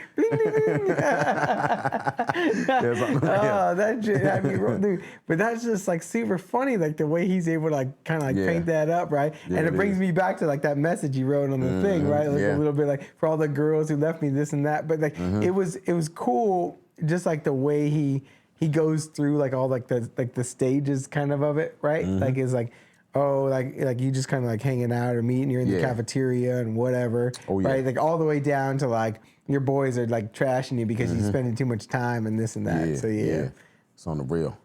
That shit had me roll, dude. But that's just like super funny, like the way he's able to like kind of like paint that up, right? Yeah, and it brings me back to like that message he wrote on the thing, right? Like a little bit like for all the girls who left me, this and that. But like it was cool, just like the way he goes through like all like the stages kind of it, right? Like it's like. Oh, like you just kind of like hanging out or meeting, you're in the cafeteria and whatever, right? Like all the way down to like your boys are like trashing you because you're spending too much time and this and that. Yeah. It's on the real.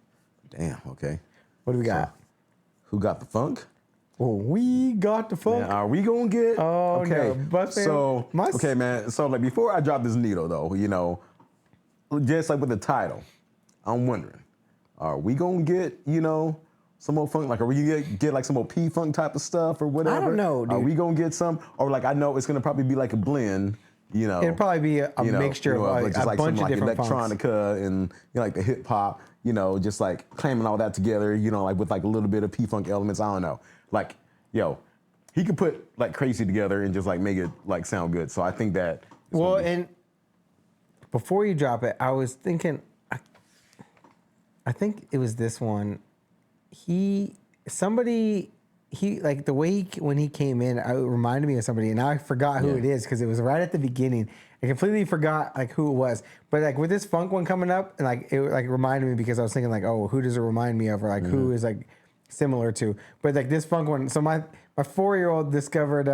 Damn, okay. What do we got? Who got the funk? Oh, we got the funk. Man, are we gonna get? Oh, okay. No. So, okay, man. So like before I drop this needle though, just like with the title, I'm wondering, are we gonna get, some more funk, like are we gonna get like some more P-funk type of stuff or whatever? I don't know, dude. Are we gonna get some, or like I know it's gonna probably be like a blend, It'll probably be a mixture of like, just a like bunch some of different electronica and like the hip hop, just like clamming all that together, like with like a little bit of P-funk elements. I don't know, like he could put like crazy together and just like make it like sound good. So I think that. And before you drop it, I was thinking, I think it was this one. Like the way when he came in, it reminded me of somebody, and now I forgot who it is because it was right at the beginning. I completely forgot like who it was, but like with this funk one coming up, and like it like reminded me because I was thinking like, oh, who does it remind me of, or like who is like similar to? But like this funk one, so my 4-year-old discovered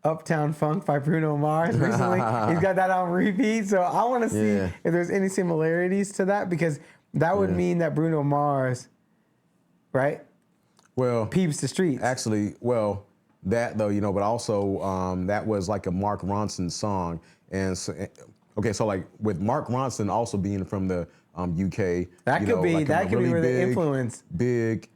Uptown Funk by Bruno Mars recently. He's got that on repeat, so I want to see if there's any similarities to that because that would mean that Bruno Mars. Right? Well, peeps the streets. Actually, that though, but also that was like a Mark Ronson song. And so like with Mark Ronson also being from the UK. That could be where the influence. Big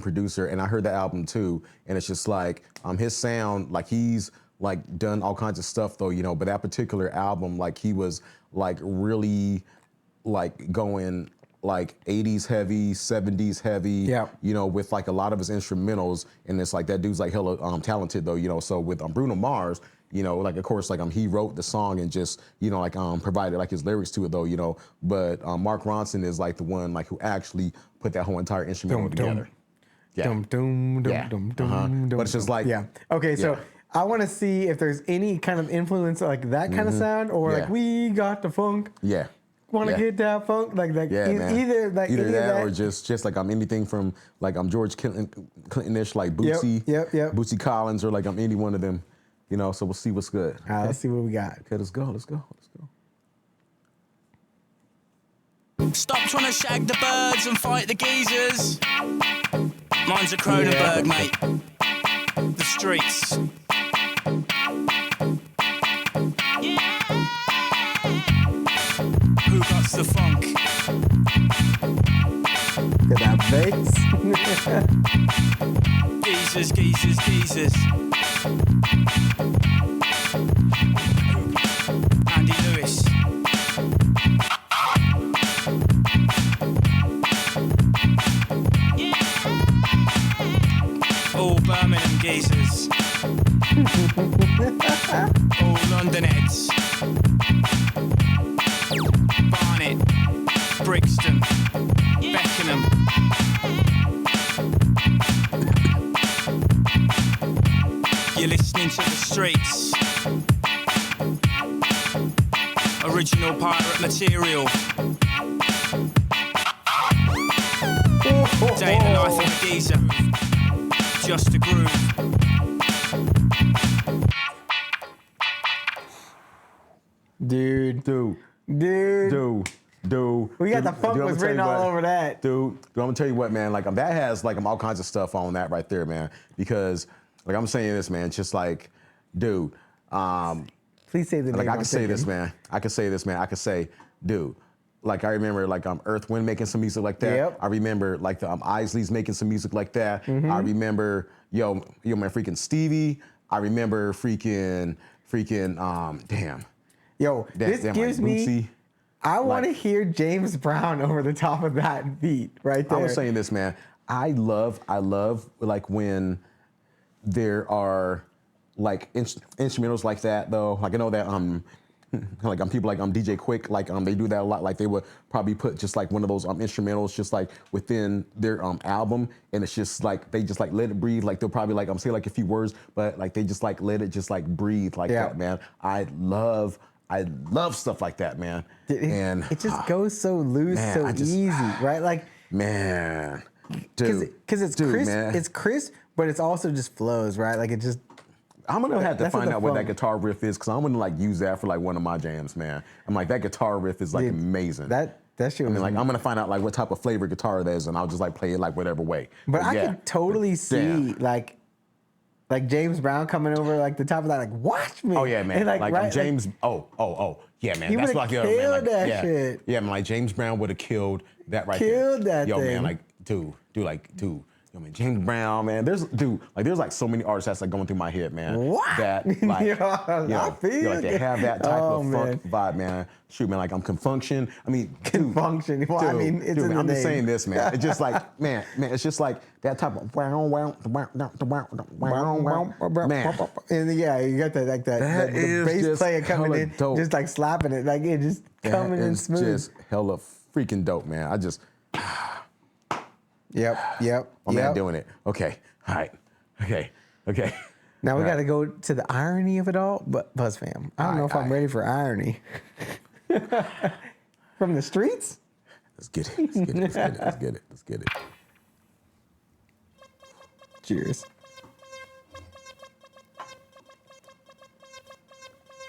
producer. And I heard that album too. And it's just like his sound, like he's like done all kinds of stuff though, but that particular album, like he was like really like going like 80s heavy, 70s heavy, with like a lot of his instrumentals, and it's like that dude's like hella talented though, so with Bruno Mars, like of course like he wrote the song and just provided like his lyrics to it though, but Mark Ronson is like the one like who actually put that whole entire instrumental together. But it's just like okay, so I want to see if there's any kind of influence like that kind of sound or like we got the funk. Want to get that funk like either that or just like anything from like George Clinton-ish like Bootsy, Bootsy Collins or like any one of them, So we'll see what's good. All right, let's see what we got. Okay, let's go. Stop trying to shag the birds and fight the geezers. Mine's a Cronenberg, mate. The streets. Who got the funk? Look at that bass. Geezers. Andy Lewis. All Birmingham geezers. All London heads. Barnet, Brixton, Beckenham. You're listening to the streets. Original pirate material. Day in the life of a geezer. Just a groove. Dude. We got the funk was written all over that. Dude, I'm gonna tell you what, man. Like that has like all kinds of stuff on that right there, man. Because like I'm saying this, man. It's just like, dude. Please say the name. Like I can say this, man. I can say, dude. Like I remember like Earth Wind making some music like that. Yep. I remember like the Isleys making some music like that. I remember yo man, freaking Stevie. I remember freaking damn. Yo, this gives like, me. Bootsy. I want to hear James Brown over the top of that beat right there. I was saying this, man. I love like when there are like instrumentals like that though. Like I know that like people like DJ Quick, like they do that a lot. Like they would probably put just like one of those instrumentals just like within their album, and it's just like they just like let it breathe. Like they'll probably like say like a few words, but like they just like let it just like breathe like that, man. I love stuff like that, man. And it just goes so loose, man, so easy, right? Like man, dude, because it's dude, crisp, man. it's crisp, but it's also just flows, right? Like it just. I'm gonna have to That's find out what that funk. guitar riff is, because I'm gonna like use that for like one of my jams, man. I'm like that guitar riff is like Dude, amazing. That shit. I Was mean, like I'm gonna find out like what type of flavor guitar that is, and I'll just like play it like whatever way. But I yeah. could totally see Damn. like James Brown coming over like the top of that, like watch me. Oh yeah, man. And, like right, James. Yeah, man. He That's would've like the other man. killed Like, that yeah, shit. Yeah, man. Like James Brown would have killed that right there. Killed that Yo, thing. man. Like, dude. Yo, man, James Brown, man. There's like so many artists that's like going through my head, man. What? That like, I feel like they it. have that type Oh, of man. funk vibe, man. Shoot, man, like I'm Confunction. I mean, Confunction. Well, I mean, it's in man, the I'm just name. saying this, man. It's just like, man, it's just like that type of man. And yeah, you got that like That the is bass just player coming hella in, dope. just like slapping it, like it just coming in It's smooth. just hella freaking dope, man. I just. Yep. My man doing it. Okay. All right. Okay. Now we All got to right. go to the irony of it all, but Buzz fam, I don't know if I'm ready for irony. From the streets? Let's get it. Cheers.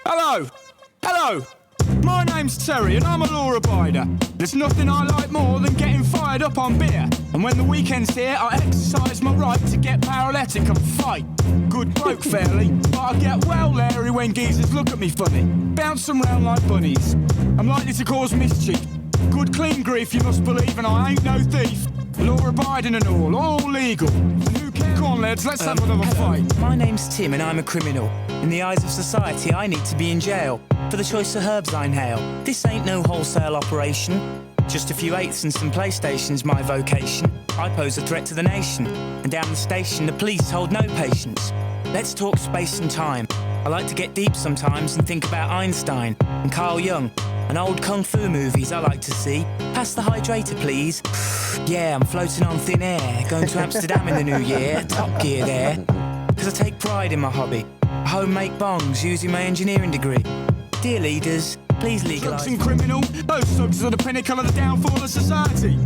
Hello. My name's Terry and I'm a law abider. There's nothing I like more than getting fired up on beer. And when the weekend's here, I exercise my right to get paralytic and fight. Good bloke, fairly, but I get well leery when geezers look at me funny. Bounce them round like bunnies. I'm likely to cause mischief. Good clean grief, you must believe, and I ain't no thief. Law abiding and all legal. And who cares? Come on, lads, let's have another fight. My name's Tim and I'm a criminal. In the eyes of society, I need to be in jail for the choice of herbs I inhale. This ain't no wholesale operation. Just a few eighths and some PlayStation's my vocation. I pose a threat to the nation. And down the station, the police hold no patience. Let's talk space and time. I like to get deep sometimes and think about Einstein and Carl Jung. And old kung fu movies I like to see. Pass the hydrator, please. Yeah, I'm floating on thin air. Going to Amsterdam in the new year. Top Gear there. Because I take pride in my hobby. I home-make bongs using my engineering degree. Dear leaders, please legalise. Drugs and criminal, those thugs are the pinnacle of the downfall of society.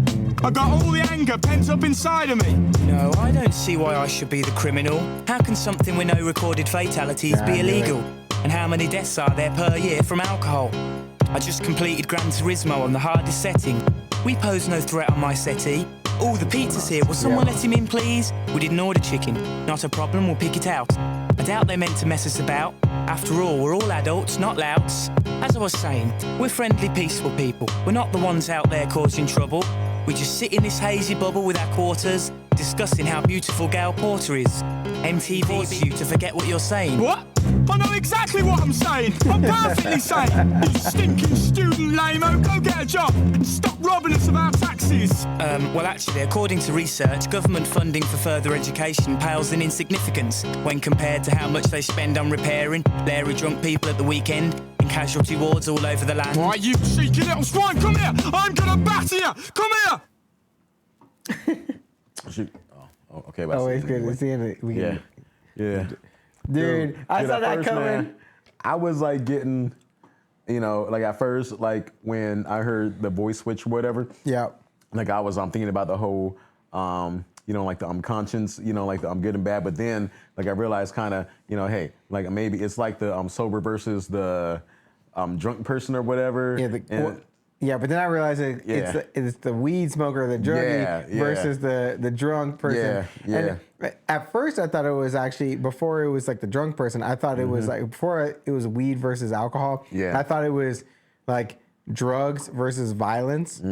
I got all the anger pent up inside of me. No, I don't see why I should be the criminal. How can something with no recorded fatalities be illegal? And how many deaths are there per year from alcohol? I just completed Gran Turismo on the hardest setting. We pose no threat on my settee. All the pizza's here, will someone let him in please? We didn't order chicken, not a problem, we'll pick it out. I doubt they meant to mess us about. After all, we're all adults, not louts. As I was saying, we're friendly, peaceful people. We're not the ones out there causing trouble. We just sit in this hazy bubble with our quarters, discussing how beautiful Gal Porter is. MTV wants you to forget what you're saying. What? I know exactly what I'm saying. I'm perfectly sane. You stinking student lame-o, go get a job and stop robbing us of our taxes. Well, actually, according to research, government funding for further education pales in insignificance when compared to how much they spend on repairing leery drunk people at the weekend in casualty wards all over the land. Why, you cheeky little swine, come here! I'm gonna batter you! Come here! Shoot. Oh, okay. Oh, it's good. It's in it. Yeah. Dude, I saw that coming. Man, I was like getting, like at first, like when I heard the voice switch or whatever. Yeah. Like I'm thinking about the whole, you know, like the conscience, you know, like the good and bad. But then, like I realized, kind of, you know, hey, like maybe it's like the sober versus the drunk person or whatever. Yeah, but then I realized it's the weed smoker, the druggie, versus the drunk person. And at first, I thought it was actually, before it was like the drunk person, I thought it was like, before it was weed versus alcohol, I thought it was like drugs versus violence,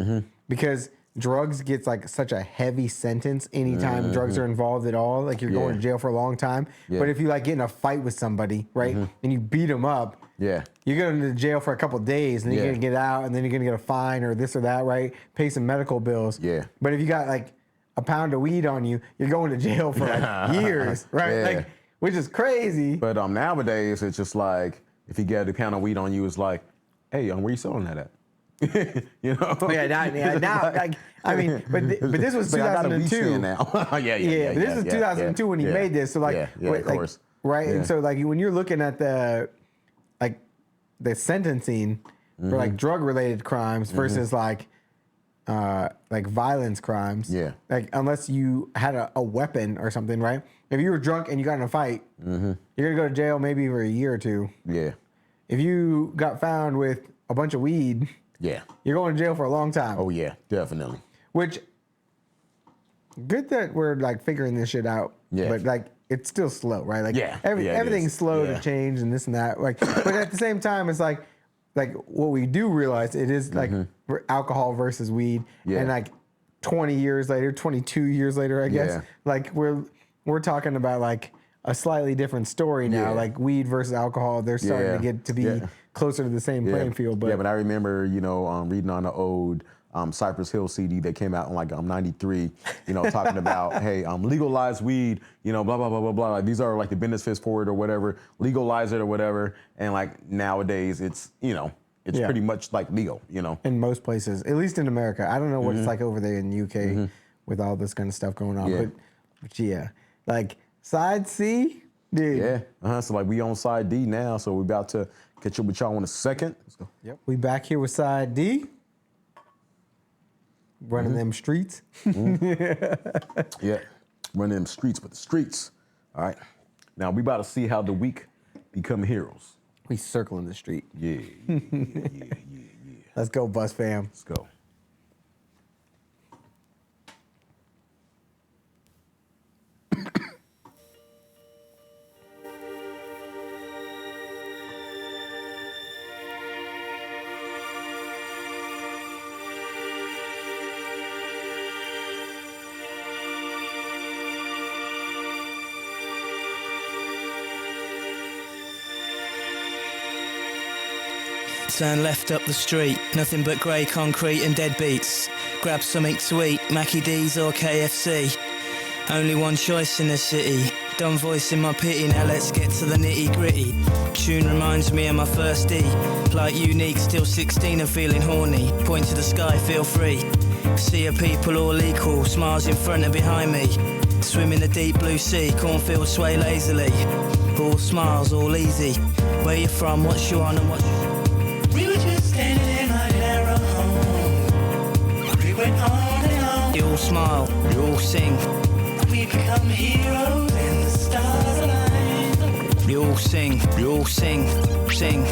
because drugs gets like such a heavy sentence anytime drugs are involved at all. Like you're going to jail for a long time. But if you like get in a fight with somebody, right, and you beat them up, you're going to jail for a couple of days, and then you're going to get out, and then you're going to get a fine or this or that, right? Pay some medical bills. But if you got like a pound of weed on you, you're going to jail for like years, right? Like, which is crazy. But nowadays, it's just like, if you get a pound of weed on you, it's like, hey, where you selling that at? You know? Now, like, I mean, but this was 2002. Now. But this is 2002 when he made this. So like, of course. Right? And so like when you're looking at the sentencing for like drug related crimes versus like violence crimes. Like unless you had a weapon or something, right? If you were drunk and you got in a fight, you're gonna go to jail maybe for a year or two. If you got found with a bunch of weed, you're going to jail for a long time. Oh yeah, definitely. Which, good that we're like figuring this shit out. But like, it's still slow, right? Like everything's slow to change and this and that. Like, but at the same time, it's like what we do realize, it is like alcohol versus weed, and like 20 years later, 22 years later, I guess, like we're talking about like a slightly different story now. Like weed versus alcohol, they're starting to get to be closer to the same playing field. But I remember, you know, reading on the old Cypress Hill CD that came out in like 93, you know, talking about, hey, legalize weed, you know, blah, blah, blah, blah, blah. Like, these are like the benefits for it or whatever, legalize it or whatever. And like nowadays it's, you know, it's pretty much like legal, you know. In most places, at least in America. I don't know what it's like over there in the UK with all this kind of stuff going on. But like side C, dude. So like we on side D now, so we're about to catch up with y'all in a second. Let's go. We back here with side D. Running them streets. Running them streets, but the streets. All right. Now we about to see how the weak become heroes. We circling the street. Yeah. Let's go, Bus Fam. Let's go. Turn left up the street, nothing but grey concrete and dead beats. Grab something to eat, Mackie D's or KFC. Only one choice in the city, done voicing my pity, now let's get to the nitty gritty. Tune reminds me of my first D, like unique, still 16 and feeling horny. Point to the sky, feel free. See a people all equal, smiles in front and behind me. Swim in the deep blue sea, cornfields sway lazily. All smiles, all easy. Where you from, what's you on and what's We were just standing in my narrow home. We went on and on. You all smile, you all sing. We become heroes and the stars align. You all sing, sing.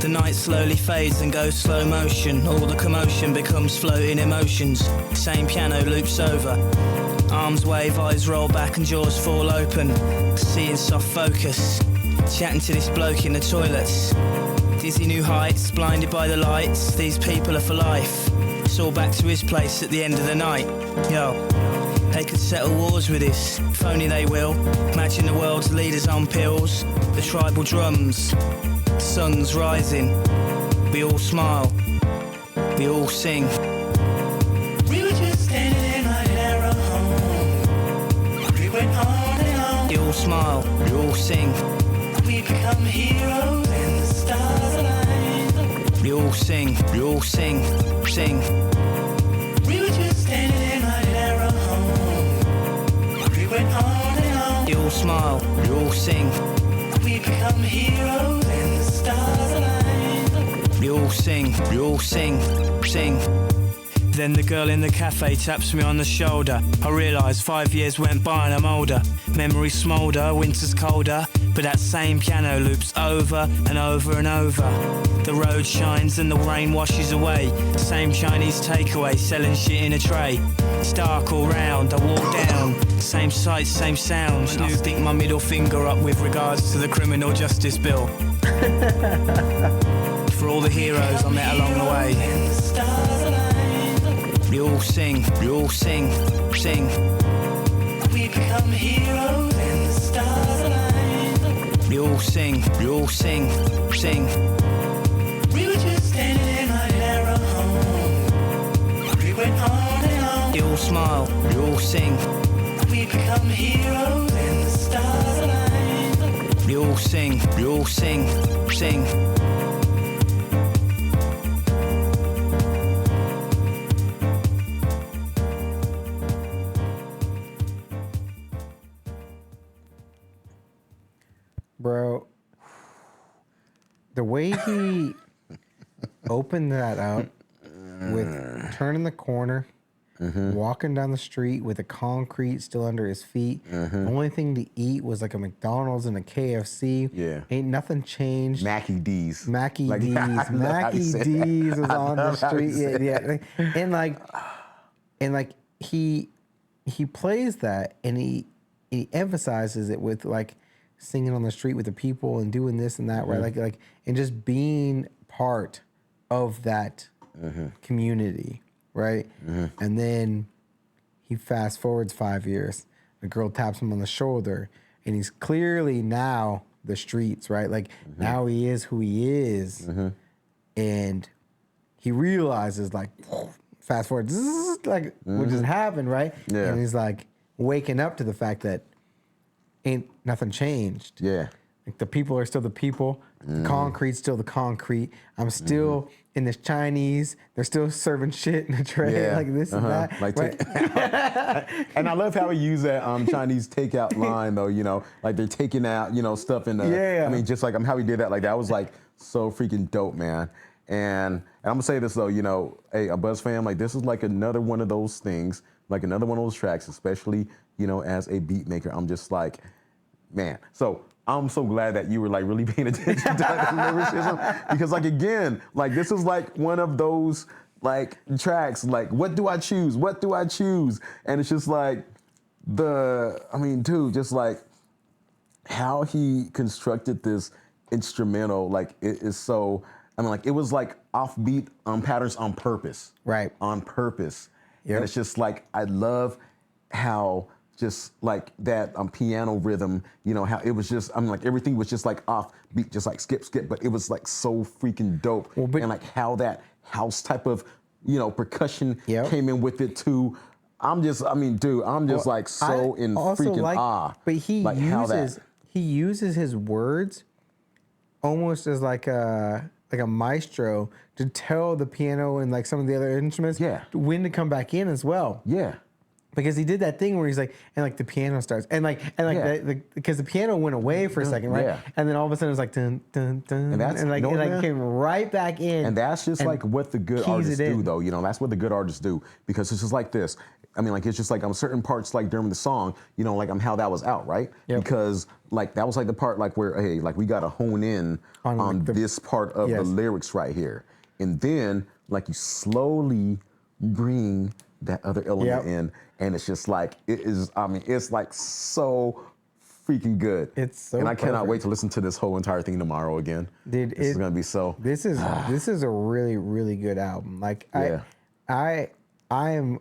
The night slowly fades and goes slow motion. All the commotion becomes floating emotions. Same piano loops over. Arms wave, eyes roll back and jaws fall open. Seeing soft focus. Chatting to this bloke in the toilets. Dizzy new heights, blinded by the lights. These people are for life. It's all back to his place at the end of the night. Yo, they could settle wars with this. If only they will. Imagine the world's leaders on pills. The tribal drums. The sun's rising. We all smile. We all sing. We were just standing in my narrow home. We went on and on. You all smile. You all sing. We become heroes and the stars align. You all sing. You all sing. Sing. We were just standing in my narrow home. We went on and on. You all smile. You all sing. We become heroes and the stars align. You all sing. You all sing. Sing. Then the girl in the cafe taps me on the shoulder. I realise 5 years went by and I'm older. Memories smoulder, winter's colder, but that same piano loops over and over and over. The road shines and the rain washes away. Same Chinese takeaway selling shit in a tray. It's dark all round, I walk down. Same sights, same sounds. You think my middle finger up with regards to the criminal justice bill. For all the heroes I met along the way. We all sing, sing. We become heroes and the stars align. We all sing, sing. We were just standing in our narrow home. We went on and on. We all smile, we all sing. We become heroes and the stars align. We all sing, sing. Bro, the way he opened that up with turning the corner, walking down the street with the concrete still under his feet. The only thing to eat was like a McDonald's and a KFC. Yeah. Ain't nothing changed. Mackie D's. Mackie Like, D's. I love how Mackie you said D's that. was I on the love how you street. Yeah, said yeah. And like he plays that and he emphasizes it with like singing on the street with the people and doing this and that, right? Like and just being part of that community, right? And then he fast forwards 5 years. The girl taps him on the shoulder, and he's clearly now the streets, right? Like now he is who he is, and he realizes like fast forward, like what just happened, right? Yeah. And he's like waking up to the fact that ain't nothing changed. Yeah. Like the people are still the people. The concrete's still the concrete. I'm still in this Chinese. They're still serving shit in a tray, Yeah. like this and that. Like right? and I love how he used that Chinese takeout line though, you know, like they're taking out, you know, stuff in the, Yeah. I mean, just like how he did that, like that was like so freaking dope, man. And I'm gonna say this though, you know, hey, a Buzz fam, like this is like another one of those things, like another one of those tracks, especially, you know, as a beat maker, I'm just like, man. So I'm so glad that you were like really paying attention to that lyricism because like again, like this is like one of those like tracks, like what do I choose? What do I choose? And it's just like dude, just like how he constructed this instrumental, like it is so, like it was like offbeat patterns on purpose. Right. On purpose. Yep. And it's just like, I love how just like that piano rhythm, you know, how it was just, like everything was just like off beat, just like skip, but it was like so freaking dope. Well, but- and like how that house type of, you know, percussion came in with it too. I'm just like so in freaking awe. But he like uses his words almost as like a maestro to tell the piano and like some of the other instruments when to come back in as well. Yeah. Because he did that thing where he's like, and like the piano starts, because the piano went away for a second, right? Yeah. And then all of a sudden it was like dun dun dun, And like came right back in. And that's just like what the good artists do, though. You know, that's what the good artists do because it's just like this. I mean, like it's just like certain parts, like during the song, you know, like how that was out, right? Yep. Because like that was like the part like where hey, like we got to hone in on like this part of the lyrics right here, and then like you slowly bring that other element in, and it's just like it is. I mean, it's like so freaking good. It's so. And I cannot perfect. wait to listen to this whole entire thing tomorrow again. Dude, this is gonna be so. This is a really really good album. Like I am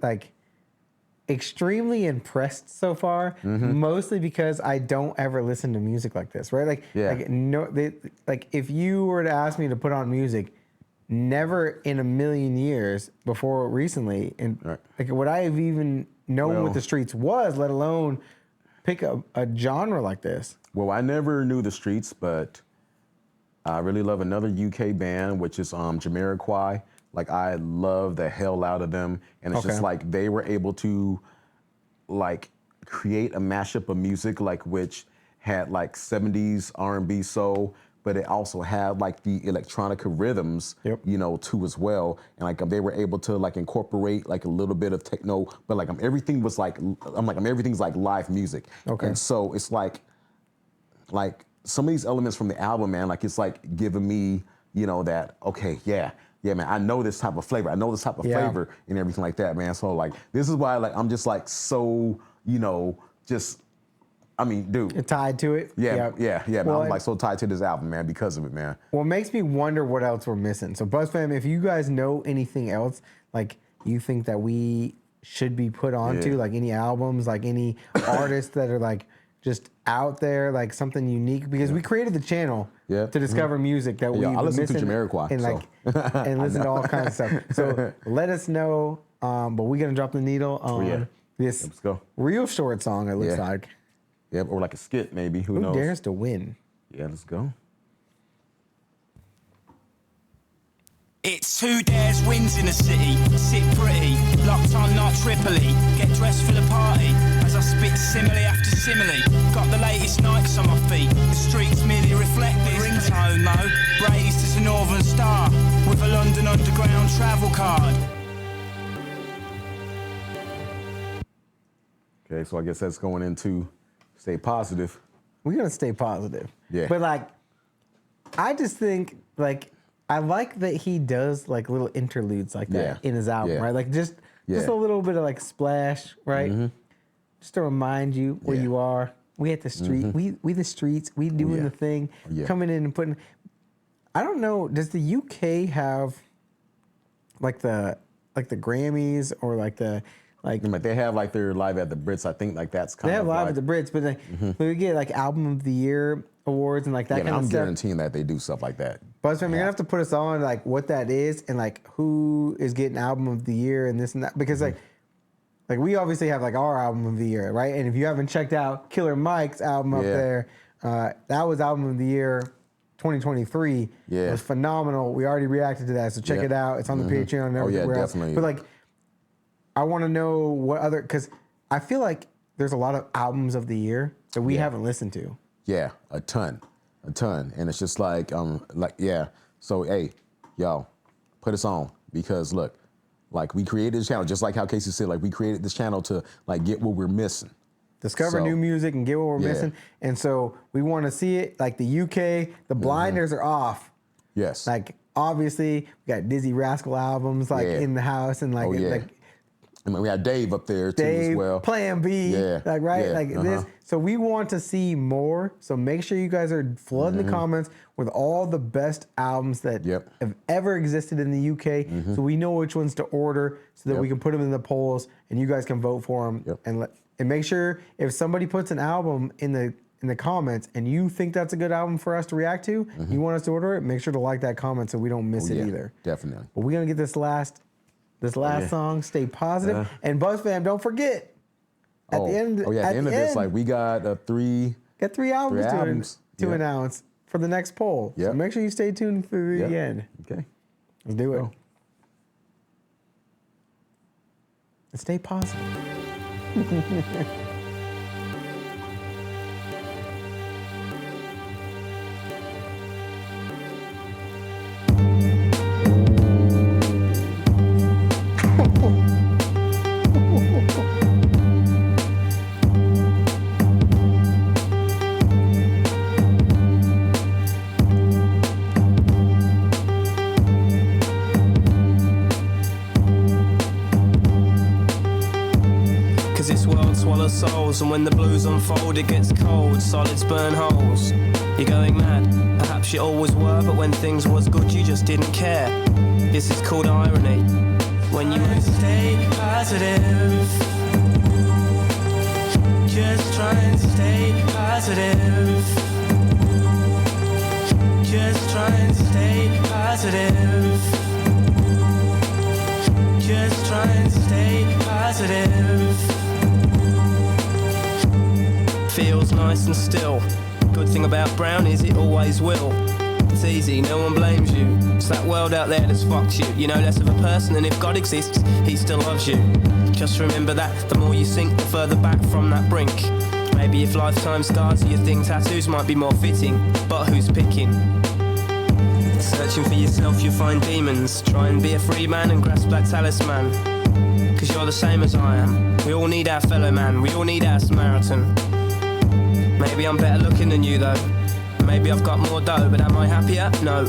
like extremely impressed so far. Mostly because I don't ever listen to music like this, right? Like if you were to ask me to put on music, never in a million years before recently, and like would I have even known what the streets was, let alone pick a genre like this. Well, I never knew the streets, but I really love another UK band, which is Jamiroquai. Like I love the hell out of them, and it's just like they were able to like create a mashup of music like which had like 70s R&B soul but it also had like the electronica rhythms, you know, too as well. And like they were able to like incorporate like a little bit of techno, but like everything was like everything's like live music. Okay. And so it's like some of these elements from the album, man, like it's like giving me, you know, that yeah, man, I know this type of flavor. I know this type of flavor and everything like that, man. So like this is why like I'm just like so, you know, just. I mean, dude. You're tied to it? Yeah, man. Well, I'm like so tied to this album, man, because of it, man. Well, it makes me wonder what else we're missing. So, BuzzFam, if you guys know anything else, like you think that we should be put onto, like any albums, like any artists that are like just out there, like something unique, because we created the channel to discover music that we've been listen missing to Jamiroquai, and like and listen to all kinds of stuff. So let us know. But we're gonna drop the needle on this Let's go. real short song. It looks like. Yep, or like a skit maybe. Who knows? Who dares to win? Yeah, let's go. It's who dares wins in the city. Sit pretty, locked on not Tripoli. Get dressed for the party as I spit simile after simile. Got the latest Nikes on my feet. The streets merely reflect this ringtone though. Raised as a Northern Star with a London Underground travel card. Okay, so I guess that's going into stay positive. We're gonna stay positive. Yeah. But like, I just think like I like that he does like little interludes like that in his album, right? Like just a little bit of like splash, right? Just to remind you where you are. We at the street. We the streets. We doing the thing. Coming in and putting. I don't know. Does the UK have like the Grammys or like the like they have like their live at the Brits. I think like that's kind of they have live like, at the Brits, but we get like album of the year awards and like that kind of I'm stuff. guaranteeing that they do stuff like that. BuzzFam, you're gonna have to put us on like what that is and like who is getting album of the year and this and that because like we obviously have like our album of the year, right? And if you haven't checked out Killer Mike's album up there, that was album of the year 2023. It was phenomenal. We already reacted to that, so check it out. It's on the Patreon and everywhere else. Definitely. But like, I want to know what other because I feel like there's a lot of albums of the year that we haven't listened to. Yeah, a ton, and it's just like So hey, y'all, put us on because look, like we created this channel just like how Casey said, like we created this channel to like get what we're missing, discover new music and get what we're missing, and so we want to see it. Like the UK, the blinders are off. Yes, like obviously we got Dizzy Rascal albums like in the house and like like. I mean, we had Dave up there too Dave, as well. Plan B, like this. So we want to see more. So make sure you guys are flooding the comments with all the best albums that have ever existed in the UK. So we know which ones to order, so that we can put them in the polls, and you guys can vote for them. And make sure if somebody puts an album in the comments and you think that's a good album for us to react to, you want us to order it. Make sure to like that comment so we don't miss it either. Definitely. But we're gonna get this last song, Stay Positive. And BuzzFam, don't forget, at the end of this, like we got three albums to announce for the next poll. So make sure you stay tuned for the end. Okay. Let's do it. And stay positive. Souls, and when the blues unfold it gets cold, solids burn holes. You're going mad, perhaps you always were, but when things was good you just didn't care. This is called irony. When you stay positive, just try and stay positive. Just try and stay positive. Just try and stay positive. Feels nice and still. Good thing about Brown is it always will. It's easy, no one blames you. It's that world out there that's fucked you. You know less of a person, and if God exists, he still loves you. Just remember that the more you sink, the further back from that brink. Maybe if lifetime scars are your thing, tattoos might be more fitting. But who's picking? Searching for yourself, you'll find demons. Try and be a free man and grasp that talisman. Cause you're the same as I am. We all need our fellow man, we all need our Samaritan. Maybe I'm better looking than you though. Maybe I've got more dough, but am I happier? No.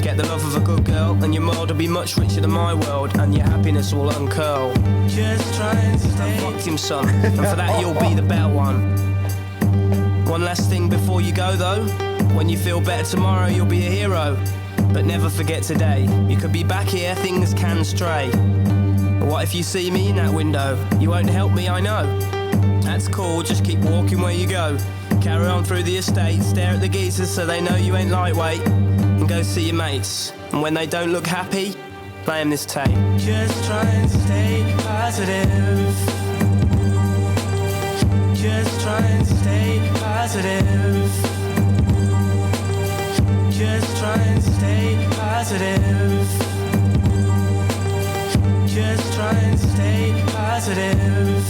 Get the love of a good girl, and your world will be much richer than my world, and your happiness will uncurl. Just try and stay. I fucked him, son, and for that you'll be the better one. One last thing before you go though. When you feel better tomorrow, you'll be a hero. But never forget today. You could be back here, things can stray. But what if you see me in that window? You won't help me, I know. That's cool, just keep walking where you go. Carry on through the estate, stare at the geezers so they know you ain't lightweight. And go see your mates. And when they don't look happy, play them this tape. Just try and stay positive. Just try and stay positive. Just try and stay positive. Just try and stay positive.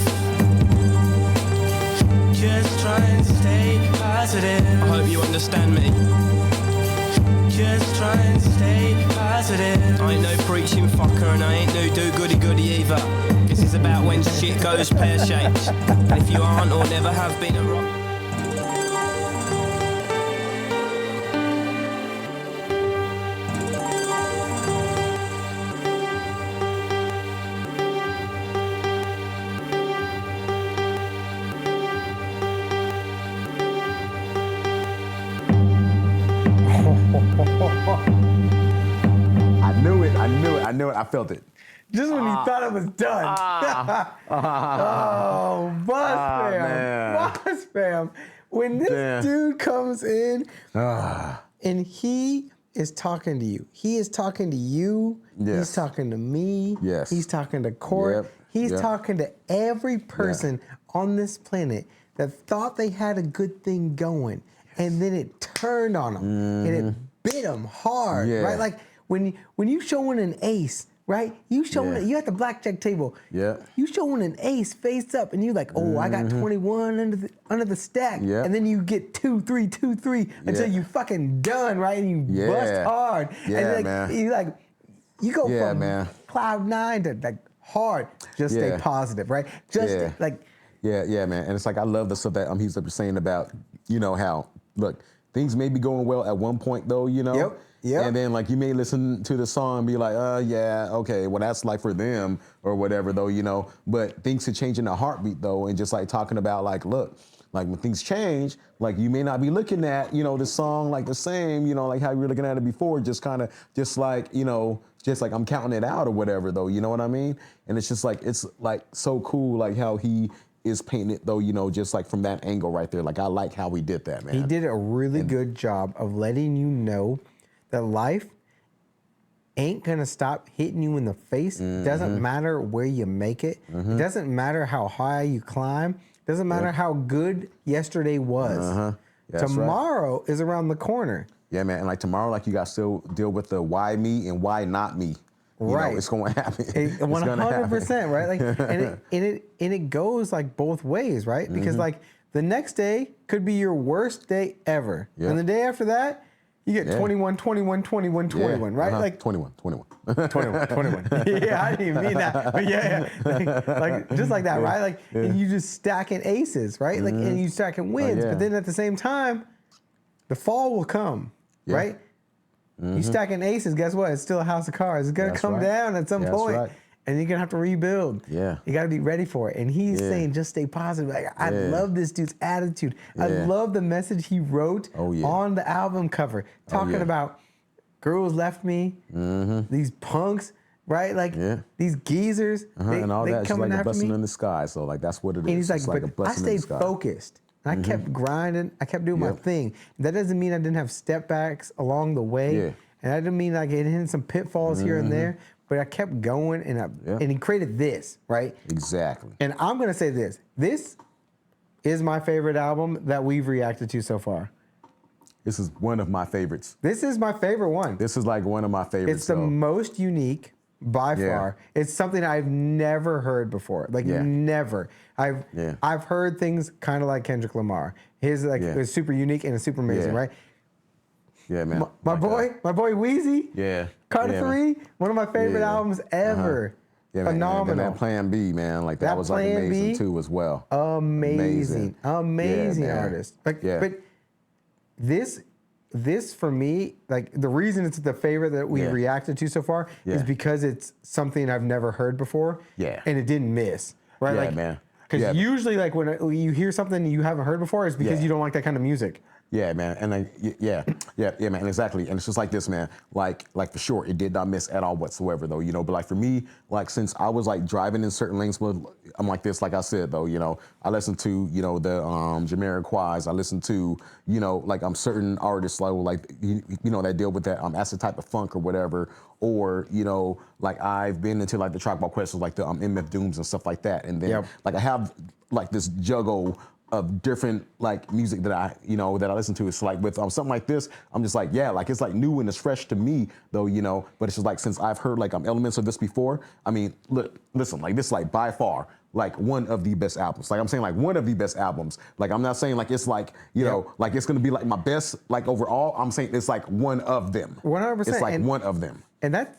Just try and stay positive. I hope you understand me. Just try and stay positive. I ain't no preaching fucker and I ain't no do-goody-goody either. This is about when shit goes pear-shaped. And if you aren't or never have been a rock... I knew it. I felt it. Just when you thought it was done. Oh, Buzz fam. Man. Buzz fam. When this dude comes in and he is talking to you. He is talking to you. Yes. He's talking to me. Yes. He's talking to Court. Yep. He's Yep. talking to every person on this planet that thought they had a good thing going. And then it turned on them. And it bit them hard. Yeah. Right? Like when you showing an ace, right? You showing you at the blackjack table. Yeah. You showing an ace face up, and you like, oh, I got 21 under the stack, Yeah. and then you get 2, 3, 2, 3 until you fucking done, right? And you bust hard, Yeah, and like, man. you go from man. cloud 9 to like hard. Just stay positive, right? Just like. Yeah, man. And it's like I love the stuff that he's saying about, how look, things may be going well at one point though, Yep. And then like you may listen to the song and be like, yeah, okay, well that's like for them or whatever though, But things could change in a heartbeat though, and just like talking about like, look, like when things change, like you may not be looking at, the song like the same, like how you were looking at it before, just kind of just like I'm counting it out or whatever though, you know what I mean? And it's just like it's like so cool like how he is painting it though, just like from that angle right there. Like I like how he did that, man. He did a really good job of letting you know that life ain't gonna stop hitting you in the face. It doesn't matter where you make it. It doesn't matter how high you climb. It doesn't matter how good yesterday was. Tomorrow is around the corner. Yeah, man. And like tomorrow, like you got to still deal with the why me and why not me. Right. It's going to happen. 100%, right? Like, and it goes like both ways, right? Because like the next day could be your worst day ever, and the day after that, you get 21, 21, 21, 21, right? Like 21. 21. Yeah, I didn't even mean that, but like just like that, right? Like, and you just stacking aces, right? Like, and you stacking wins, but then at the same time, the fall will come, right? You stacking aces, guess what? It's still a house of cards. It's gonna come down at some point, and you're gonna have to rebuild. Yeah, you gotta be ready for it. And he's saying, just stay positive. Like, I love this dude's attitude. I love the message he wrote on the album cover, talking about girls left me, these punks, right? Like these geezers, and all they that. It's coming like a after blessing me. in the sky. So like that's what it is. And he's like, it's like a but I blessing in the stayed sky. focused. And I kept grinding. I kept doing my thing. That doesn't mean I didn't have step backs along the way. Yeah. And that didn't mean I get in some pitfalls here and there. But I kept going, and he created this, right? Exactly. And I'm gonna say this. This is my favorite album that we've reacted to so far. This is one of my favorites. This is my favorite one. This is like one of my favorites. It's the most unique. by Yeah. far. It's something I've never heard before. Like Yeah. never. I've heard things kind of like Kendrick Lamar. His is super unique and it's super amazing, Yeah. right? Yeah, man. My boy Wheezy. Yeah. Carter yeah, 3, one of my favorite Yeah. albums ever. Yeah, man. Phenomenal. And that Plan B, man, like that That was like Plan amazing B, too as well. Amazing Yeah, man. artist. Like, Yeah. but this for me, like the reason it's the favorite that we Yeah. reacted to so far is Yeah. because it's something I've never heard before. Yeah. And it didn't miss. Right? Yeah, like, man. Because Yeah. usually, like when you hear something you haven't heard before, it's because Yeah. you don't like that kind of music. Yeah, man, and yeah, man, exactly. And it's just like this, man. Like for sure, it did not miss at all whatsoever, though. You know, but like for me, like since I was like driving in certain lanes, I'm like this. Like I said, though, you know, I listen to the Jamiroquai's. I listen to like certain artists like that deal with that acid type of funk or whatever. Or like I've been into like the Tribe Called Quest, like the MF Dooms and stuff like that. And then like I have like this juggle of different like music that I listen to. It's like with something like this, I'm just like, yeah, like it's like new and it's fresh to me though, but it's just like since I've heard like elements of this before, I mean, listen, like this is like by far like one of the best albums. Like I'm saying like one of the best albums. Like I'm not saying like it's like, like it's gonna be like my best like overall. I'm saying it's like one of them. 100%. It's like one of them. And that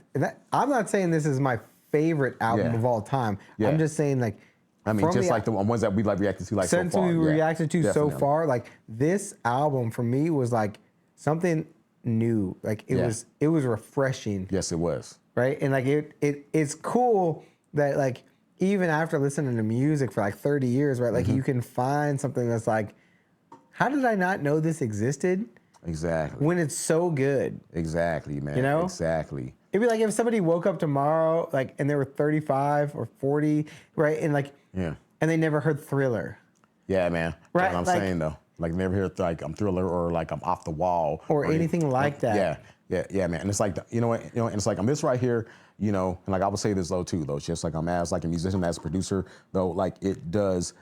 I'm not saying this is my favorite album of all time. Yeah. I'm just saying like I mean, just like the ones that we like reacted to like so far. Since we reacted to so definitely. far, like this album for me was like something new. Like it was refreshing. Yes, it was. Right? And like it's cool that like even after listening to music for like 30 years, right? Like you can find something that's like, how did I not know this existed? Exactly. When it's so good. Exactly, man. You know? Exactly. It'd be like if somebody woke up tomorrow, like, and they were 35 or 40, right? And like, yeah. And they never heard Thriller. Yeah, man. Right. That's what I'm like, saying though. Like never hear like I'm Thriller or like I'm Off the Wall or anything like that. Yeah, man. And it's like and it's like I'm this right here, and like I would say this though too, though. It's just like I'm as like a musician, as a producer, though, like it does.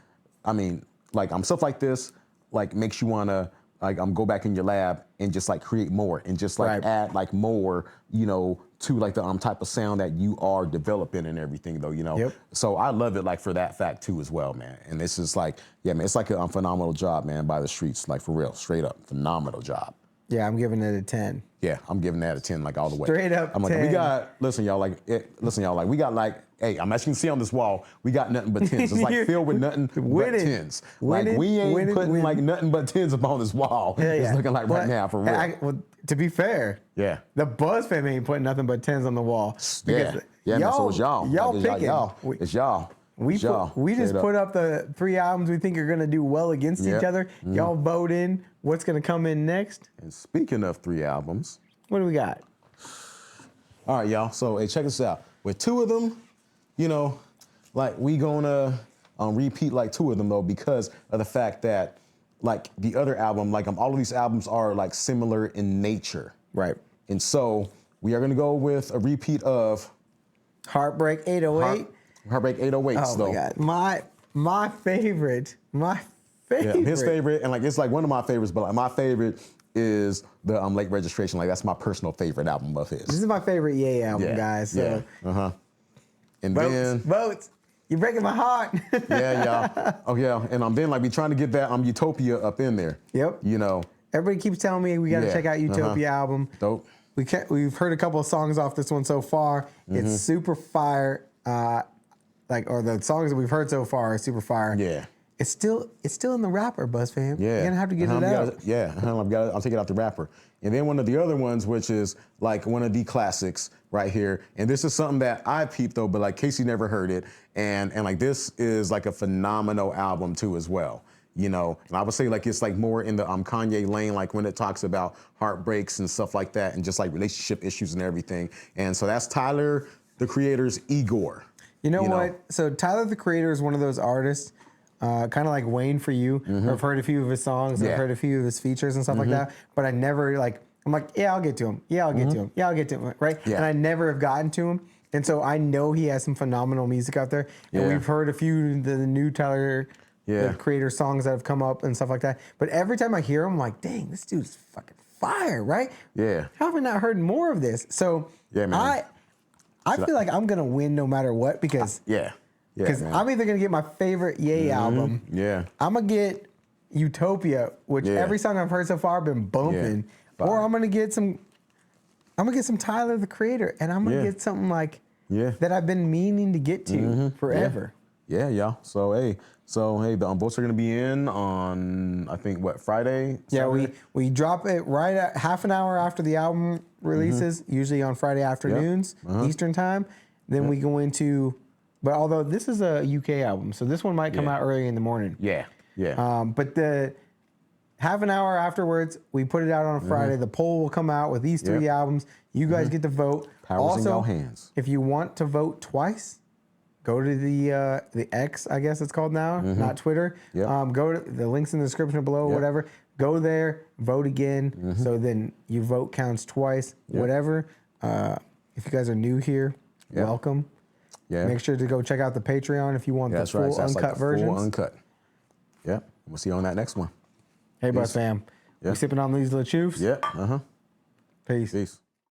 I mean, like stuff like this, like makes you wanna like go back in your lab and just like create more and just like add like more, to like the type of sound that you are developing and everything though, Yep. So I love it like for that fact too as well, man. And this is like, yeah, man, it's like a phenomenal job, man, by the streets, like for real, straight up, phenomenal job. Yeah, I'm giving it a 10. Yeah, I'm giving that a 10 like all the way. Straight up I'm like, 10. we got, listen y'all, we got like, hey, I'm as you can see on this wall, we got nothing but 10s. It's like filled with nothing but 10s. Like we ain't putting like nothing but 10s up on this wall. It's looking like right now for real. Well, to be fair, the Buzz fam ain't putting nothing but 10s on the wall. Yeah, man, so it's y'all. Y'all Like, picking. It's y'all. We just put up the 3 albums we think are gonna do well against each other. Y'all vote in what's gonna come in next. And speaking of 3 albums, what do we got? All right, y'all. So hey, check this out. With 2 of them, like we gonna repeat like 2 of them though because of the fact that like the other album, like all of these albums are like similar in nature. Right. And so we are gonna go with a repeat of Heartbreak 808. Heartbreak 808s Oh though. my God. My favorite. Yeah, his favorite, and like it's like one of my favorites, but like my favorite is the Late Registration. Like that's my personal favorite album of his. This is my favorite Ye album, guys. So. Yeah. And votes. You're breaking my heart. Yeah, y'all. Oh yeah, and then like we trying to get that Utopia up in there. Yep. Everybody keeps telling me we got to check out Utopia album. Dope. We've heard a couple of songs off this one so far. It's super fire. Or the songs that we've heard so far are super fire. Yeah. It's still in the rapper, Buzz fam. Yeah. You're gonna have to get it out. I'll take it out the rapper. And then one of the other ones, which is like one of the classics right here. And this is something that I peeped though, but like Casey never heard it. And like this is like a phenomenal album too as well. And I would say like it's like more in the Kanye lane, like when it talks about heartbreaks and stuff like that and just like relationship issues and everything. And so that's Tyler, the Creator's Igor. You know what? So Tyler, the Creator is one of those artists, kind of like Wayne for you. I've heard a few of his songs. I've heard a few of his features and stuff like that. But I never I'm like, yeah, I'll get to him. Yeah, I'll get to him. Yeah, I'll get to him. Right? Yeah. And I never have gotten to him. And so I know he has some phenomenal music out there. And we've heard a few of the new Tyler the Creator songs that have come up and stuff like that. But every time I hear him, I'm like, dang, this dude's fucking fire, right? Yeah. How have I not heard more of this? So yeah, man. I feel like I'm gonna win no matter what because Yeah. Yeah. because man. I'm either gonna get my favorite Ye album. Yeah. I'm gonna get Utopia, which Yeah. every song I've heard so far been bumping, Yeah. or I'm gonna get some Tyler the Creator, and I'm gonna Yeah. get something like Yeah. that I've been meaning to get to forever. Yeah, y'all. So hey, the votes are gonna be in on I think what Friday. Yeah, Saturday? we drop it right at half an hour after the album releases, usually on Friday afternoons, Eastern time. Then we go into, but although this is a UK album, so this one might come out early in the morning. Yeah. Yeah. But the half an hour afterwards, we put it out on a Friday. The poll will come out with these 3 albums. You guys get to vote. Powers in your hands. If you want to vote twice, go to the X, I guess it's called now, not Twitter. Yep. Go to the links in the description below, or whatever. Go there, vote again. So then your vote counts twice. Whatever. If you guys are new here, welcome. Yeah. Make sure to go check out the Patreon if you want the That's full right. So that's uncut like the versions. full uncut. Yep. We'll see you on that next one. Hey, Bus Peace. fam. Yeah. We sipping on these little choofs? Yep. Peace. Peace.